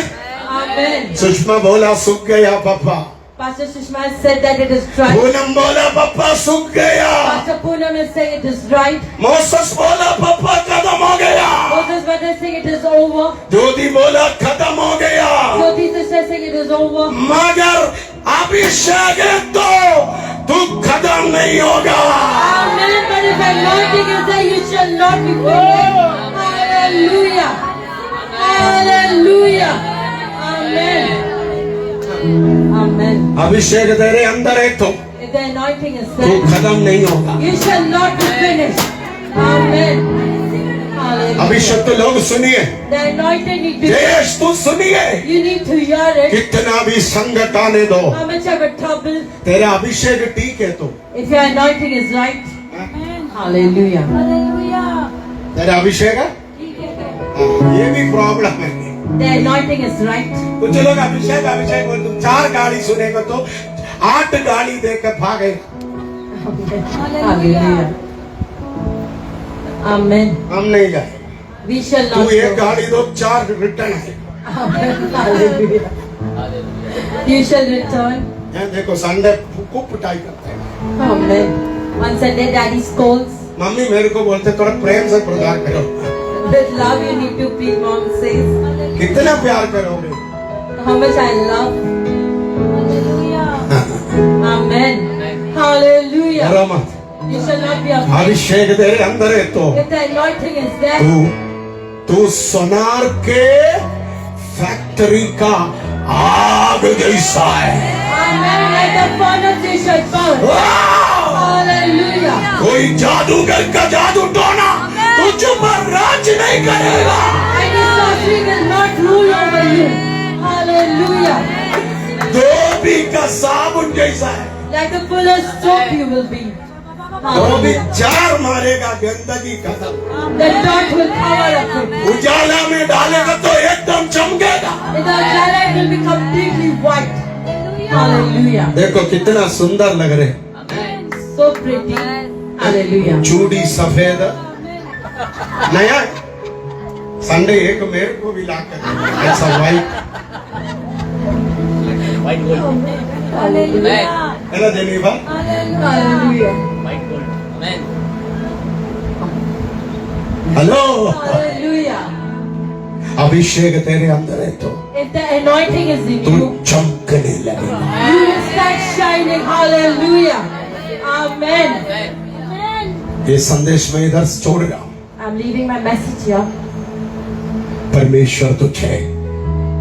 Speaker 3: Amen.
Speaker 2: सुषमा बोला सूख गया पप्पा,
Speaker 3: Pastor Sushma said that it is dry.
Speaker 2: Poonam बोला पप्पा सूख गया,
Speaker 3: Pastor Poonam is saying it is dry.
Speaker 2: Moses बोला पप्पा खत्म हो गया,
Speaker 3: Moses brother is saying it is over.
Speaker 2: ज्योति बोला खत्म हो गया,
Speaker 3: Jyoti sister is saying it is over.
Speaker 2: मगर अभिषेक है तो तू खत्म नहीं होगा।
Speaker 3: Amen. But if anointing is there, you shall not be finished. Hallelujah. Hallelujah. Amen. Amen.
Speaker 2: अभिषेक तेरे अंदर है तो
Speaker 3: If the anointing is
Speaker 2: तू
Speaker 3: there,
Speaker 2: खत्म नहीं होगा।
Speaker 3: you shall not be finished. Amen. Hallelujah.
Speaker 2: अभिषेक तो लोग सुनिए,
Speaker 3: The anointing need to
Speaker 2: देश तू सुनिए,
Speaker 3: you need to hear it.
Speaker 2: कितना भी संकट आने दो,
Speaker 3: How much of a trouble,
Speaker 2: तेरा अभिषेक ठीक है तो
Speaker 3: if your anointing is right. Hallelujah.
Speaker 4: Hallelujah
Speaker 2: तेरा अभिषेक है। हाँ, ये भी प्रॉब्लम है।
Speaker 3: The anointing is right.
Speaker 2: कुछ लोग अभिषेक अभिषेक बोल, तुम 4 गाड़ी सुनेगा तो 8 गाड़ी देकर भागे।
Speaker 3: Hallelujah. Amen.
Speaker 2: हम नहीं जाए,
Speaker 3: We shall
Speaker 2: तू
Speaker 3: not
Speaker 2: 1
Speaker 3: go.
Speaker 2: गाड़ी दो 4 रिटर्न है।
Speaker 3: Amen. Hallelujah. You shall return.
Speaker 2: ये देखो संडे खूब पिटाई करते हैं।
Speaker 3: Amen. On Sunday, Daddy scolds.
Speaker 2: Mummy मेरे को बोलते थोड़ा प्रेम से प्रचार करो।
Speaker 3: With love, you need to please. Mom says,
Speaker 2: कितना प्यार करोगे?
Speaker 3: how much I love.
Speaker 4: Hallelujah
Speaker 3: Amen. Hallelujah.
Speaker 2: डरो मत,
Speaker 3: You shall not be afraid.
Speaker 2: अभिषेक तेरे अंदर है तो
Speaker 3: If the anointing is there,
Speaker 2: तू सोनार के फैक्ट्री का आग जैसा है।
Speaker 3: Amen. Like the furnace, you shall burn.
Speaker 2: वाह!
Speaker 3: Hallelujah.
Speaker 2: कोई जादूगर का जादू टोना तुझ पर राज नहीं करेगा।
Speaker 3: Any sorcery will not rule over you. Hallelujah.
Speaker 2: धोबी का साबुन जैसा है,
Speaker 3: Like the fuller's soap you will be.
Speaker 2: Dhobi
Speaker 3: Hallelujah.
Speaker 2: 4 मारेगा गंदगी खत्म।
Speaker 3: The dot will cover up it.
Speaker 2: उजाला में डालेगा तो एकदम चमकेगा।
Speaker 3: In the Jala it will be completely white. Hallelujah.
Speaker 2: देखो कितना सुंदर लग रहे,
Speaker 3: So pretty. Hallelujah.
Speaker 2: चूड़ी सफेद नया संडे एक मेरे को भी ला कर ऐसा वाइट
Speaker 4: हालेलुया
Speaker 2: है ना जेनिफर?
Speaker 3: Hallelujah.
Speaker 2: Hello,
Speaker 3: Hallelujah.
Speaker 2: अभिषेक तेरे अंदर है तो
Speaker 3: If the anointing is in
Speaker 2: तू
Speaker 3: you,
Speaker 2: चमकने लगेगा।
Speaker 3: you will start shining. Hallelujah. Amen.
Speaker 2: ये संदेश मैं इधर छोड़ रहा हूँ।
Speaker 3: I'm leaving my message here.
Speaker 2: परमेश्वर तुझे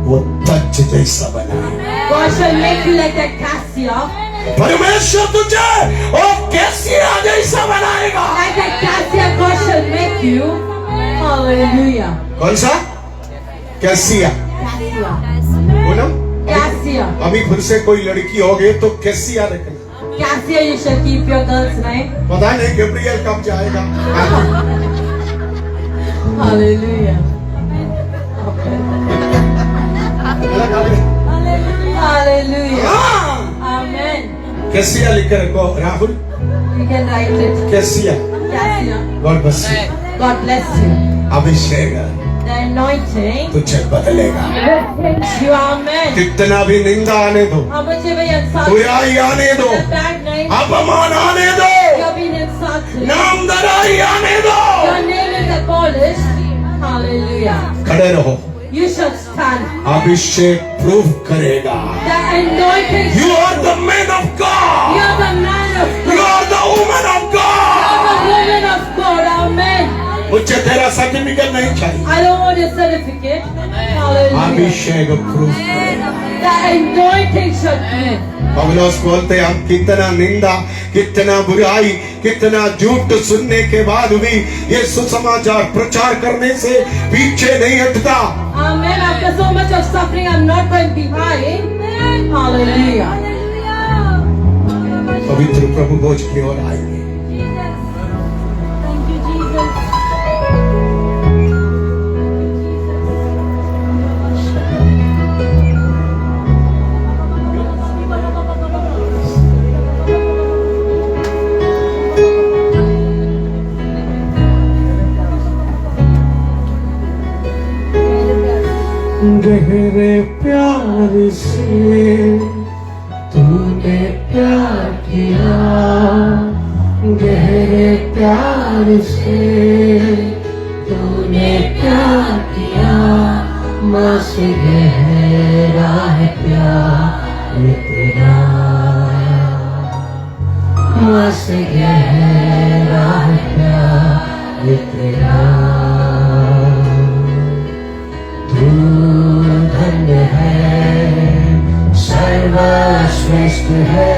Speaker 2: वो तज जैसा बनाए।
Speaker 3: God shall make you like that cassia.
Speaker 2: परमेश्वर तुझे वो कैसिया जैसा बनाएगा।
Speaker 3: Like that cassia, God shall make you. Hallelujah.
Speaker 2: कौन सा? कैसिया?
Speaker 3: Cassia.
Speaker 2: पूनम,
Speaker 3: Cassia.
Speaker 2: अभी फिर से कोई लड़की हो गई तो कैसिया रखना।
Speaker 3: Cassia, you shall keep your girl's name.
Speaker 2: पता नहीं गब्रियल कब जाएगा।
Speaker 3: Hallelujah. Hallelujah.
Speaker 2: हाँ,
Speaker 3: Amen.
Speaker 2: कैसिया लिख कर रखो Rahul.
Speaker 3: You can write it.
Speaker 2: Cassia,
Speaker 3: Cassia.
Speaker 2: God bless you.
Speaker 3: God bless you.
Speaker 2: Abhishek
Speaker 3: The anointing
Speaker 2: तुझे बदलेगा।
Speaker 3: will change you. Amen.
Speaker 2: कितना भी निंदा आने दो,
Speaker 3: How much ever you insult,
Speaker 2: बुराई आने दो,
Speaker 3: the bad name,
Speaker 2: अपमान आने दो,
Speaker 3: you're being insulted.
Speaker 2: नाम दराई आने दो,
Speaker 3: Your name is abolished. Hallelujah.
Speaker 2: खड़े रहो।
Speaker 3: You shall stand.
Speaker 2: Abhishek prove करेगा।
Speaker 3: The anointing.
Speaker 2: You are the man of God.
Speaker 3: You're the man of
Speaker 2: You
Speaker 3: God.
Speaker 2: are the woman of
Speaker 3: You're
Speaker 2: God.
Speaker 3: the woman of God. Amen.
Speaker 2: मुझे तेरा certificate नहीं चाहिए।
Speaker 3: I don't want your certificate. Hallelujah.
Speaker 2: Abhishek prove करेगा।
Speaker 3: The anointing shall prove.
Speaker 2: पौलुस बोलते हम कितना निंदा, कितना बुराई, कितना झूठ सुनने के बाद भी ये सुसमाचार प्रचार करने से पीछे नहीं हटता।
Speaker 3: Amen. After so much of suffering, I'm not going behind. Hallelujah.
Speaker 2: पवित्र प्रभु भोज की ओर आएंगे।
Speaker 4: Thank you, Jesus.
Speaker 2: गहरे प्यार से तूने प्यार किया, गहरे प्यार से तूने प्यार किया, माँ से गहरा है प्यार तेरा, माँ से गहरा है प्यार तेरा। तू धन्य है, सर्वश्रेष्ठ है,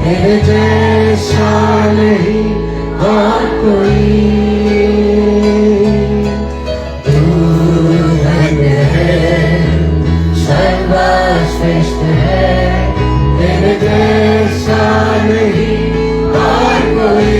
Speaker 2: तेरे जैसा नहीं और कोई। तू धन्य है, सर्वश्रेष्ठ है, तेरे जैसा नहीं और कोई।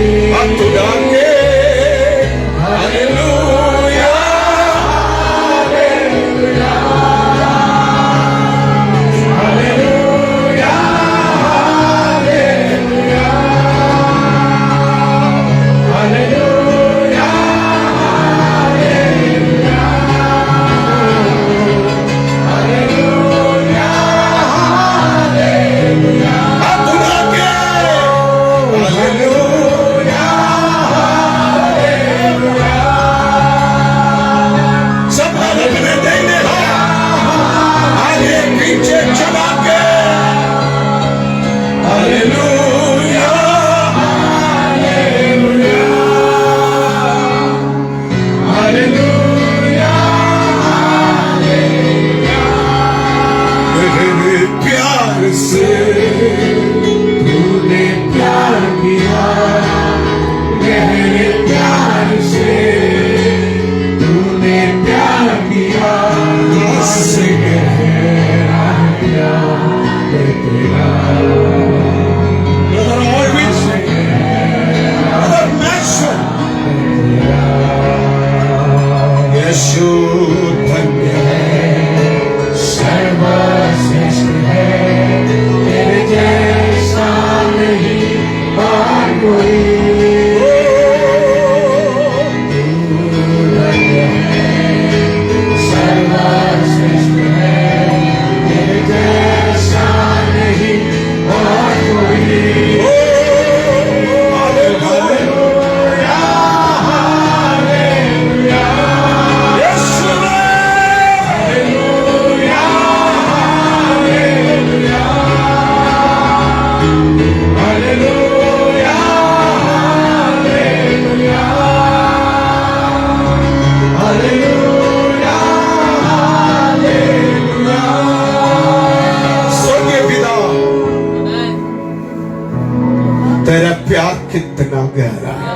Speaker 2: तेरा प्यार कितना गहरा है,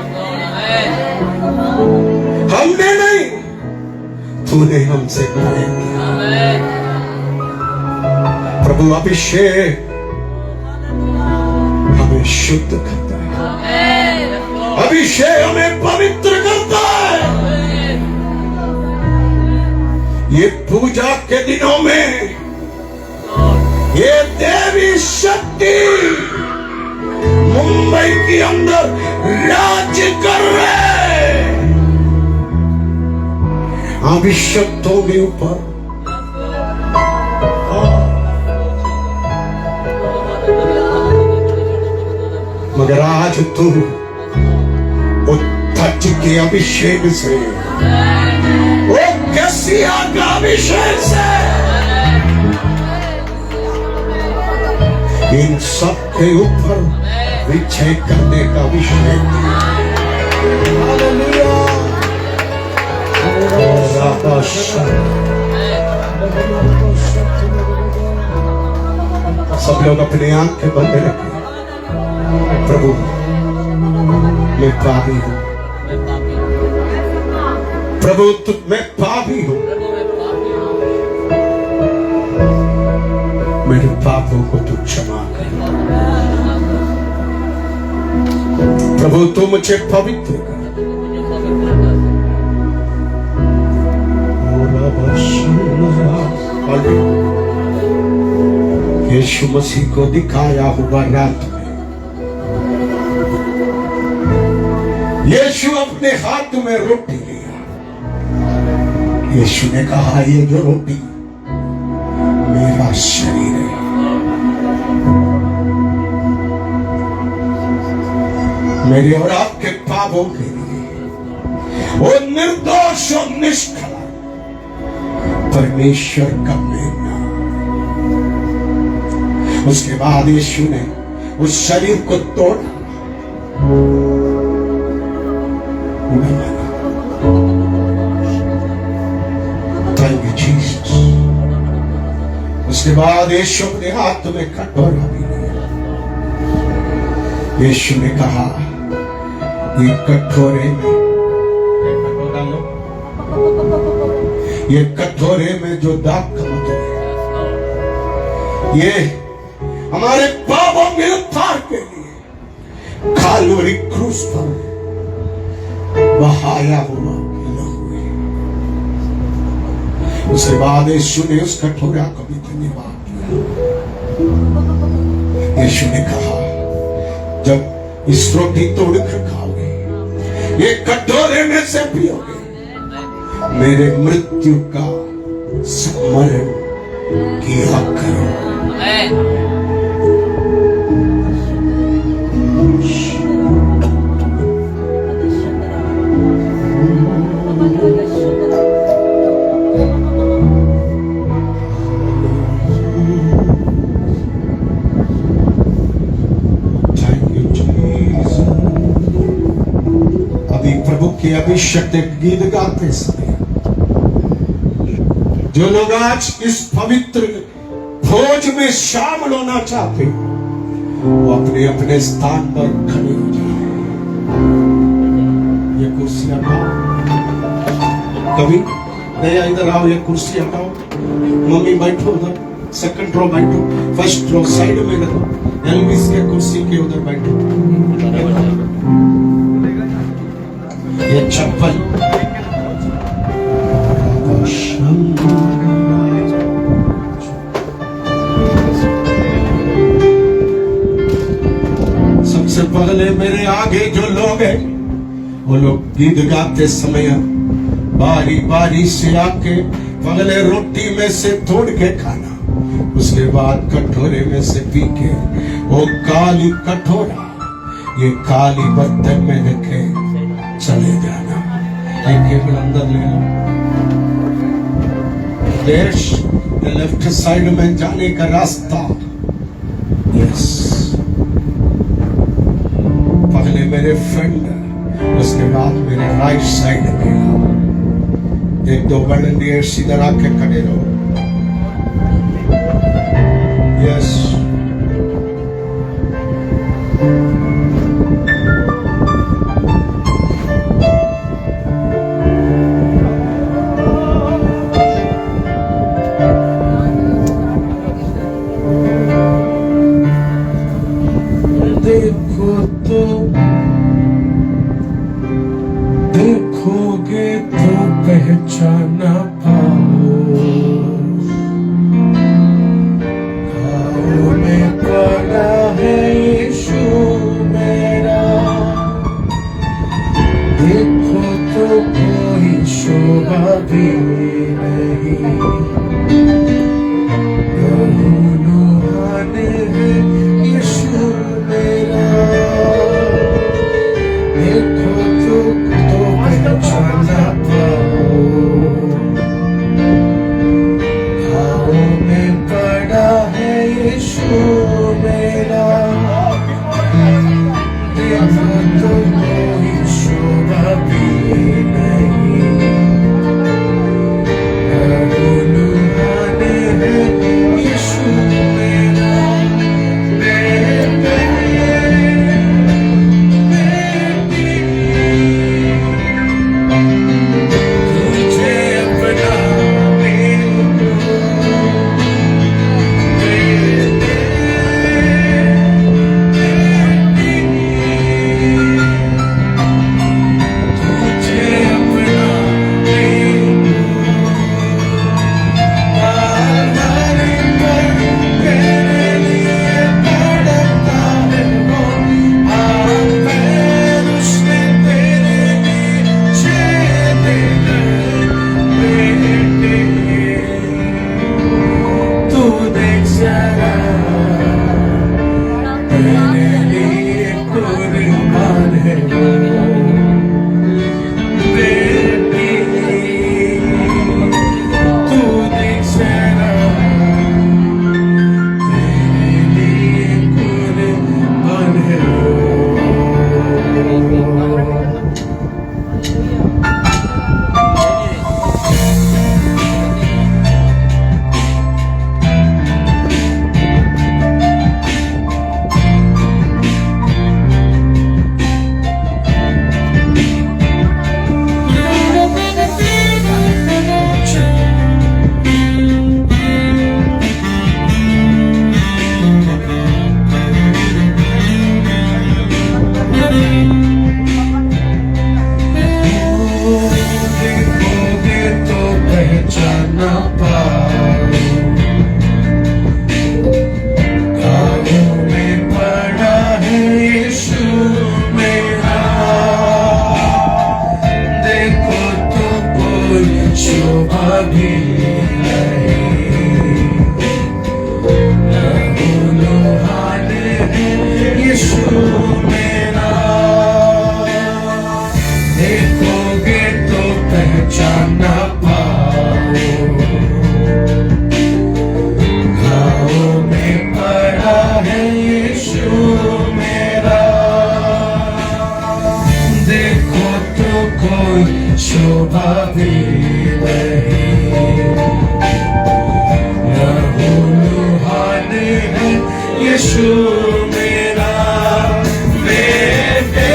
Speaker 2: हमने नहीं तूने हमसे प्रेम किया। प्रभु अभिषेक हमें शुद्ध करता है, अभिषेक हमें पवित्र करता है। ये पूजा के दिनों में ये देवी शक्ति मुंबई के अंदर राज्य कर रहे, अभिषक्तों के ऊपर। मगर आज तू उत्थच के अभिषेक से, वो कैसिया का अभिषेक से इन सब के ऊपर विजय करने का विषय। सब लोग अपने आंखें बंद रखें। प्रभु मैं पापी हूँ, प्रभु मैं पापी हूँ, मेरे पापों को तू क्षमा कर। प्रभु तू मुझे पवित्र कर। यीशु मसीह को दिखाया हुआ रात में यीशु अपने हाथ में रोटी लिया। यीशु ने कहा ये जो रोटी मेरा शरीर है। मेरे और आपके पापों के लिए वो निर्दोष और निष्कलंक परमेश्वर का मेमना। उसके बाद यीशु ने उस शरीर को तोड़ा, थैंक यू जीसस। उसके बाद यीशु अपने हाथ में कटोरा भी लिया। यीशु ने कहा, ये कटोरे में, कटोरा लो, ये कटोरे में जो दाग का मतलब है, ये हमारे पापों के उद्धार के लिए कालवरी क्रूस पर बहाया हुआ लहू है। उसके बाद यीशु ने उस कटोरा को भी धन्यवाद किया। यीशु ने कहा, जब इस रोटी तोड़कर खाओगे, ये कटोरे में से पियोगे, मेरे मृत्यु का स्मरण किया करो। के अभिषेक गीत गाते समय जो लोग आज इस पवित्र भोज में शामिल होना चाहते वो अपने अपने स्थान पर खड़े हो जाए। ये कुर्सी हटाओ, कभी नया इधर आओ, ये कुर्सी हटाओ, मम्मी बैठो उधर, सेकंड रो बैठो, फर्स्ट रो साइड में रखो, एल्विस के कुर्सी के उधर बैठो। ये चप्पल सबसे पहले मेरे आगे जो लोग हैं वो लोग गीत गाते समय बारी बारी से आके पहले रोटी में से तोड़ के खाना, उसके बाद कटोरे में से पी के वो काली कटोरा ये काली बर्तन में रखे चले जाना। एक केवल अंदर ले लो। देश लेफ्ट साइड में जाने का रास्ता, यस, पहले मेरे फ्रेंड, उसके बाद मेरे राइट साइड में। एक दो वॉलंटियर्स इधर आके खड़े रहो। यस, देखोगे तो पहचाना पाओ। तेरे लिए कुर्बान है वो बेटी, तू देख जरा, तेरे लिए कुर्बान है वो। देखोगे तो पहचाना पाओ, गाँवों में पड़ा है यीशु मेरा, देखो तो कोई शोभा भी नहीं, लहू लुहाने है यीशु मेरा, देखोगे तो पहचाना पाओ, घावों में पड़ा है यीशु मेरा, देखो तो कोई शोभा भी नहीं, लहू लुहाने है यीशु मेरा, बेटे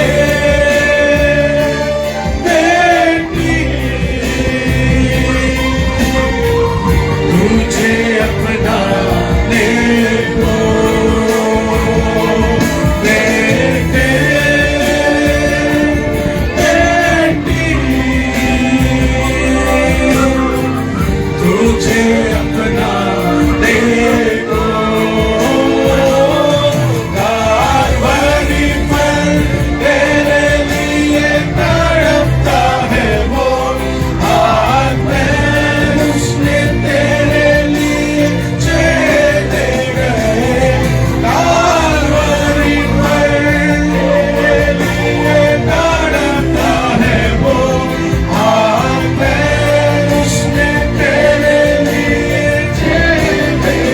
Speaker 2: तुझे अपना देखो, बेटे बेटी, तुझे अपना देखो, कारवारी पर तेरे लिए तड़पता है वो, हाथ में उसने तेरे लिए चेहरे गए, कारवारी पर तेरे लिए तड़पता है वो, हाथ में उसने तेरे लिए चेहरे गए,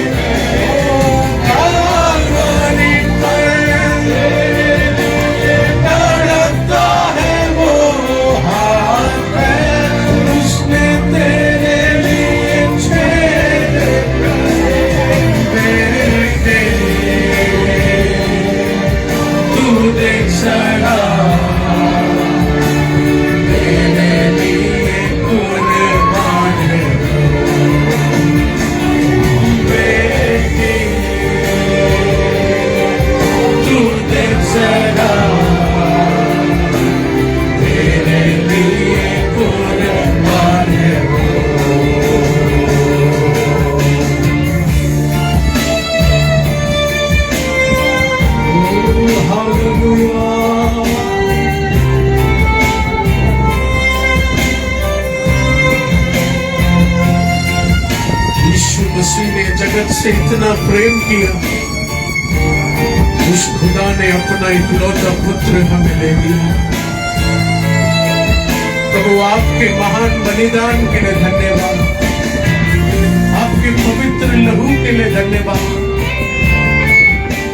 Speaker 2: कारवारी पर तेरे लिए तड़पता है वो, हाथ में उसने तेरे लिए चेहरे गए, बेटे तू देख जरा, तेरे लिए कुर्बान है वो, बेटे तू देख जरा, तेरे लिए कुर्बान है वो। यीशु मसीह ने जगत से इतना प्रेम किया, उस खुदा ने अपना इकलौता पुत्र हमें ले दिया। प्रभु आपके महान बलिदान के लिए धन्यवाद, आपके पवित्र लहू के लिए धन्यवाद।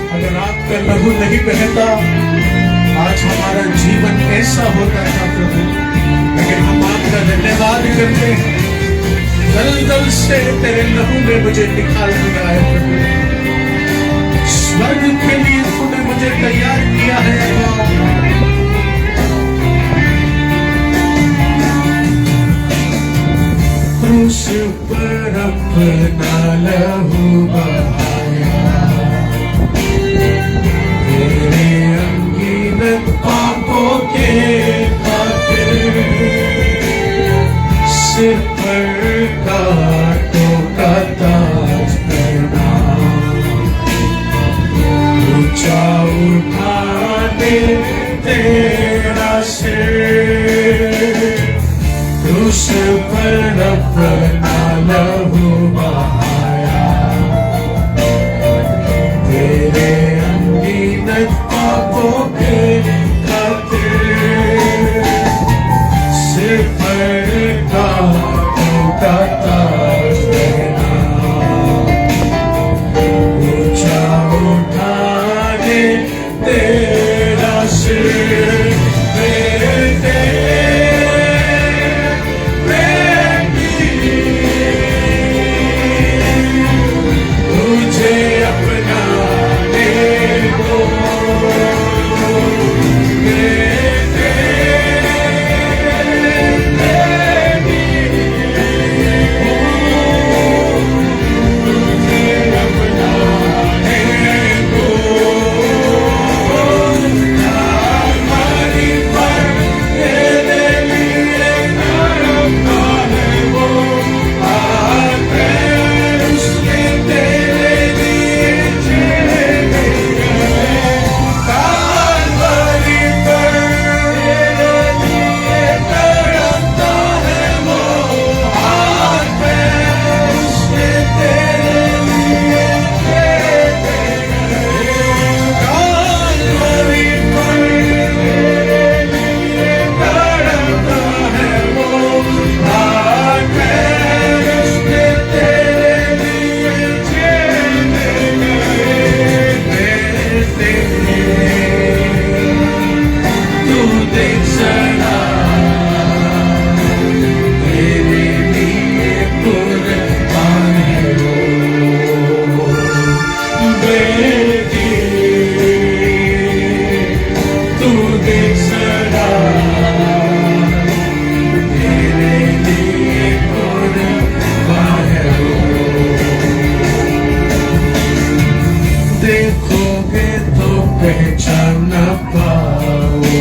Speaker 2: अगर आपका लहू नहीं बहता आज हमारा जीवन कैसा होता था प्रभु, लेकिन हम आपका धन्यवाद करते हैं, दलदल से तेरे लहू ने मुझे निकाल दिया है प्रभु, स्वर्ग के लिए तूने मुझे तैयार किया है। क्रूस पर अपना लहू बहाया, तेरे अंगीनत पापों के खातिर, सिर पर कांटों का ताज पहना, ऊंचा उठाने तेरा सिर, क्रूस पर अपना लहू बहाया, बेटी तू देख सदा तेरे लिए कुर्बान हो। देखोगे तो पहचान न पाओ,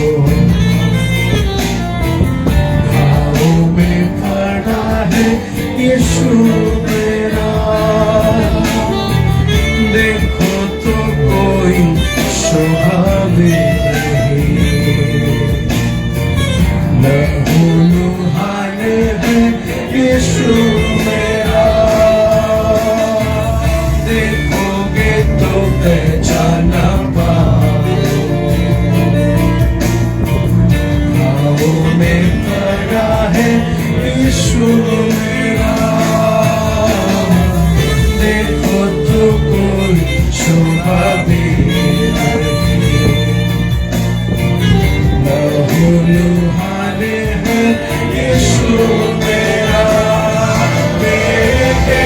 Speaker 2: घावों में पड़ा है यीशु मेरा। देखो तो कोई शोभा भी नहीं, लहू लुहाने है यीशु मेरा। देखोगे तो पहचान पाओ, घावों में पड़ा है यीशु मेरा। देखो तो कोई शोभा भी नहीं, लहू लुहाने है यीशु मेरा। बेटे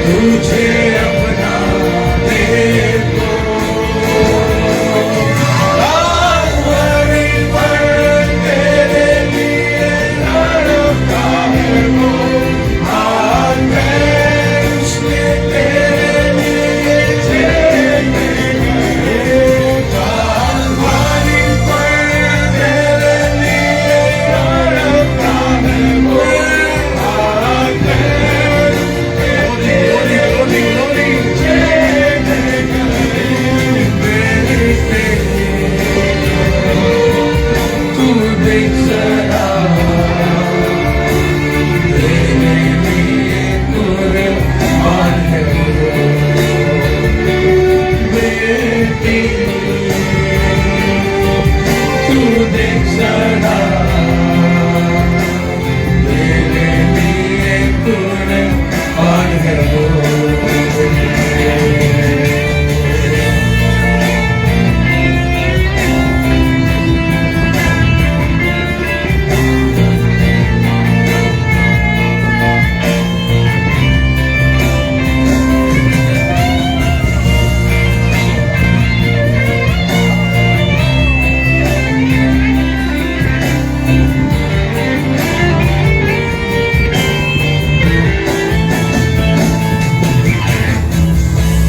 Speaker 2: तुझे अपना देखो, काल्वरी पर तेरे लिए लड़का है वो, हाथ में उसने तेरे लिए झेले गए। काल्वरी पर तेरे लिए लड़का है वो, हाथ में तू देख सदा तेरे लिए कुर्बान है बेटी। तू देख सदा तेरे लिए कुर्बान है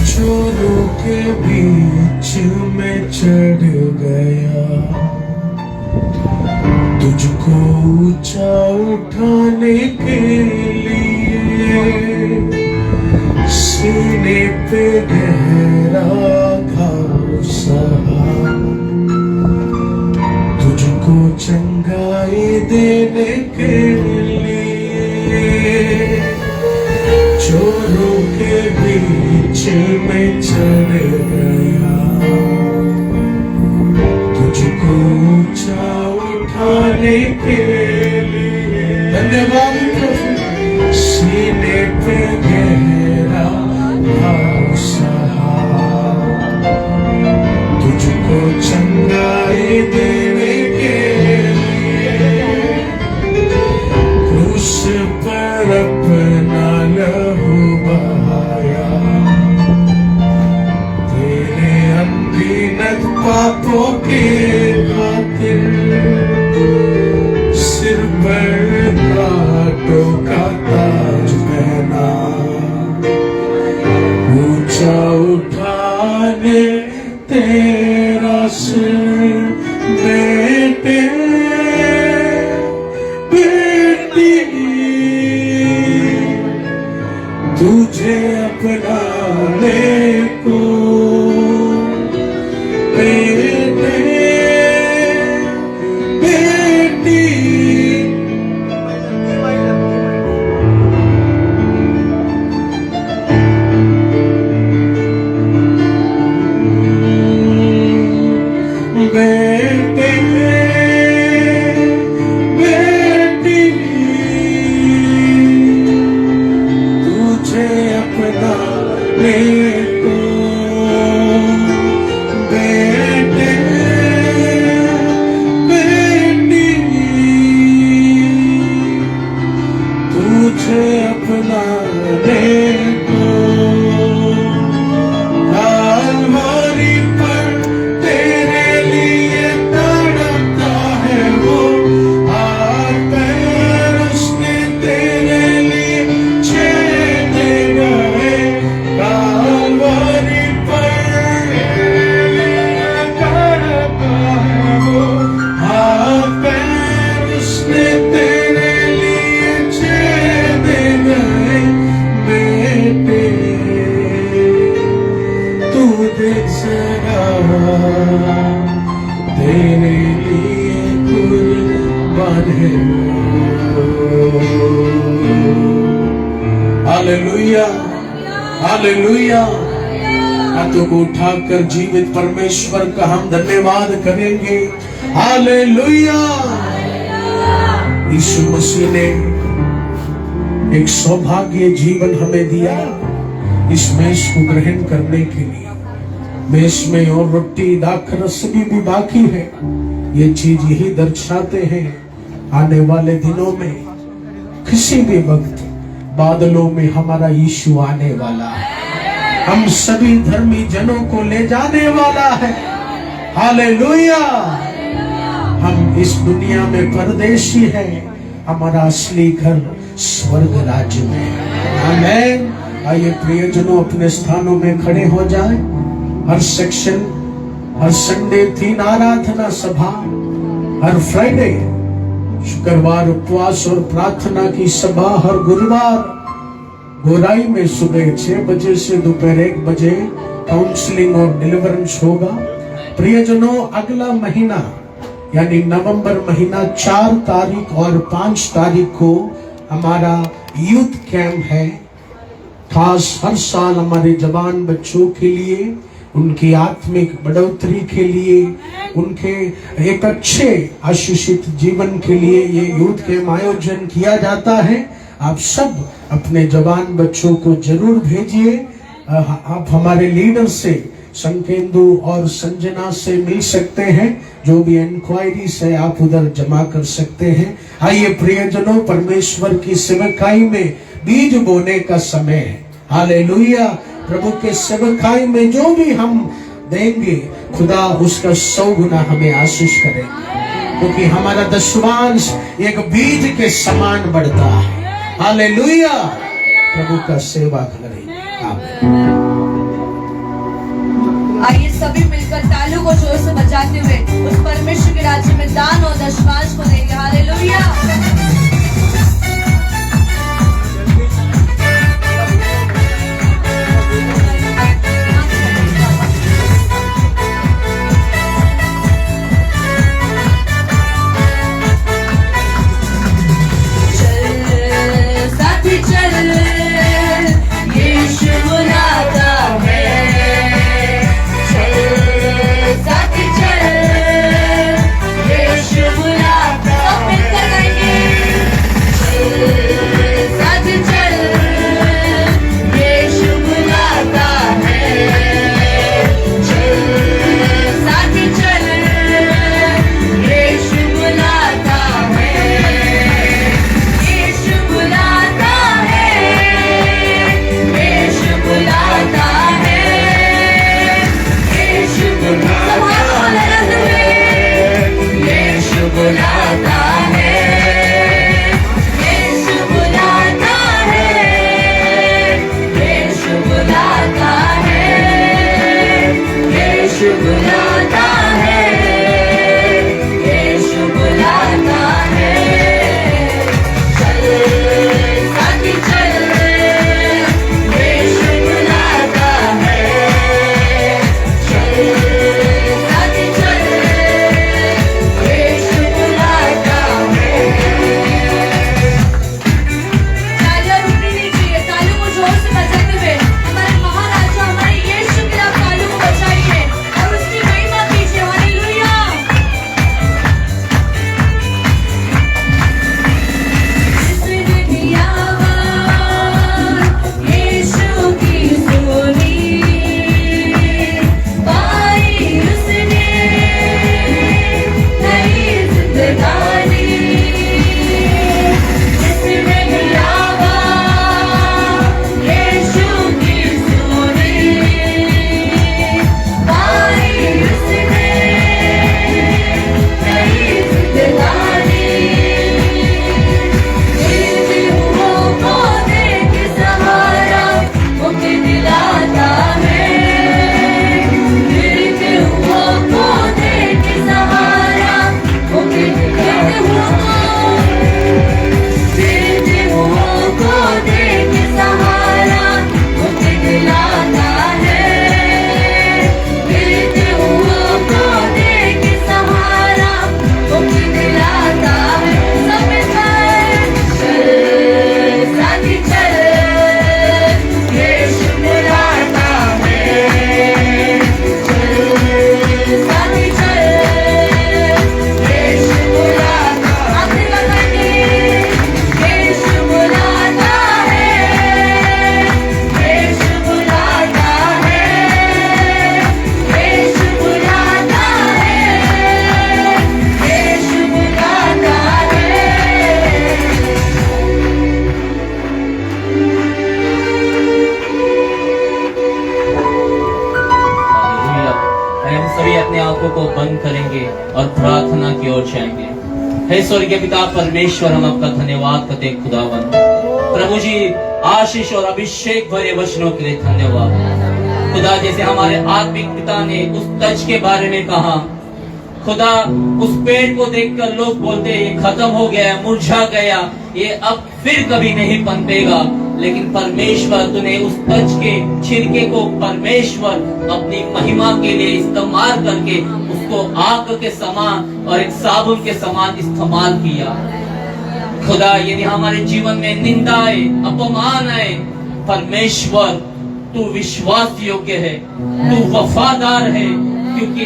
Speaker 2: चोरों के बीच में चढ़ गया, तुझको ऊंचा उठाने के लिए। सीने पे गहरा घाव सहा, तुझको चंगाई देने के लिए। चोरों के बीच में चढ़ गया, तुझको ऊंचा उठाने के लिए। धन्यवाद। सीने पे गहरा घाव सहा, तुझको चंगाई देने के लिए। क्रूस पर अपना लहू बहाया, तेरे अनगिनत पापों के खातिर। सिर पर कांटों का ताज पहना, ऊंचा उठाने तेरा सिर बेटे। बेटी तुझे अपनाने को बेटे। बेटी बेटे बेटी को बेटे बेटी तुझे अपनाने को कालवारी पर तेरे लिए तड़पता है वो हाथ पैर उसने तेरे लिए छेड़े गए कालवारी पर तड़पता है वो हाथ पैर उसने तेरे लिए छेड़े गए बेटे तू देख सका तेरे लिए कुर्बान है हालेलुया हालेलुया। हाथों को उठाकर जीवित परमेश्वर का हम धन्यवाद करेंगे। हालेलुया। यीशु मसीह ने एक सौभाग्य जीवन हमें दिया इस मेष को ग्रहण करने के लिए। मेष में और रोटी दाखरस भी बाकी है। ये चीज यही दर्शाते हैं आने वाले दिनों में किसी भी वक्त बादलों में हमारा यीशु आने वाला है। हम सभी धर्मी जनों को ले जाने वाला है। हालेलुया। हम इस दुनिया में परदेशी हैं, हमारा असली घर स्वर्ग राज्य में है। आमीन। आइए प्रियजनों अपने स्थानों में खड़े हो जाएं। हर सेक्शन, हर संडे 3 आराधना सभा, हर फ्राइडे शुक्रवार उपवास और प्रार्थना की सभा, हर गुरुवार गोराई में सुबह 6 बजे से दोपहर 1 बजे काउंसलिंग और डिलीवरेंस होगा। प्रियजनों अगला महीना यानी नवंबर महीना 4 तारीख और 5 तारीख को हमारा यूथ कैंप है। खास हर साल हमारे जवान बच्चों के लिए, उनकी आत्मिक बढ़ोतरी के लिए, उनके एक अच्छे आशीषित जीवन के लिए ये यूथ कैंप आयोजन किया जाता है। आप सब अपने जवान बच्चों को जरूर भेजिए। आप हमारे लीडर से संकेंदु और संजना से मिल सकते हैं। जो भी इंक्वायरीज है आप उधर जमा कर सकते हैं। आइए प्रियजनों, परमेश्वर की सेवकाई में बीज बोने का समय है। हालेलुया। प्रभु के सेवकाई में जो भी हम देंगे खुदा उसका 100 गुना हमें आशीष करेगा, क्योंकि हमारा दशवांश एक बीज के समान बढ़ता है। हालेलुया। प्रभु का सेवा करें। आमीन।
Speaker 7: आइए सभी मिलकर तालियों को जोर से बजाते हुए उस परमेश्वर के राज्य में दान और दशवांश को देंगे। हालेलुया। सब मिलकर गाएंगे।
Speaker 5: और प्रार्थना की ओर जाएंगे। हे स्वर्गीय पिता परमेश्वर, हम आपका धन्यवाद करते हैं खुदावन। प्रभु जी, आशीष और अभिषेक भरे वचनों के लिए धन्यवाद। खुदा, जैसे हमारे आत्मिक पिता ने उस तज के बारे में कहा, खुदा, उस पेड़ को देखकर लोग बोलते ये खत्म हो गया, मुरझा गया, ये अब फिर कभी नहीं पनपेगा। लेकिन परमेश्वर, तूने उस तज के छिलके को परमेश्वर अपनी महिमा के लिए इस्तेमाल करके उसको आग के समान और एक साबुन के समान इस्तेमाल किया। खुदा, यदि हमारे जीवन में निंदा आए, अपमान आए, परमेश्वर तू विश्वास योग्य है, तू वफादार है, क्योंकि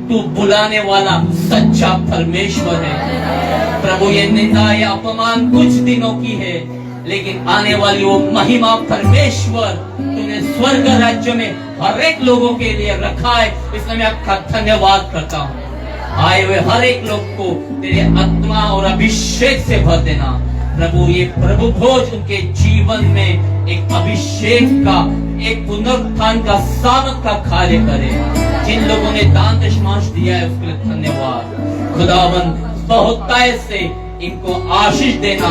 Speaker 5: तू बुलाने वाला सच्चा परमेश्वर है। प्रभु, ये निंदा, ये अपमान कुछ दिनों की है, लेकिन आने वाली वो महिमा परमेश्वर तूने स्वर्ग राज्य में हर एक लोगों के लिए रखा है। इसलिए मैं आपका धन्यवाद करता हूँ। आए हुए हर एक लोग को तेरे आत्मा और अभिषेक से भर देना प्रभु। ये प्रभु भोज उनके जीवन में एक अभिषेक का, एक पुनरुत्थान का, सामर्थ का कार्य करे। जिन लोगों ने दान दशमांश दिया है उसके लिए धन्यवाद। खुदावन, बहुतायत से इनको आशीष देना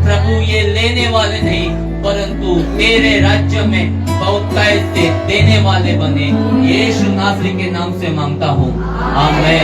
Speaker 5: प्रभु। ये लेने वाले नहीं, परंतु तेरे राज्य में बहुतायत से देने वाले बने। यीशु नासरी के नाम से मांगता हूँ, आमीन।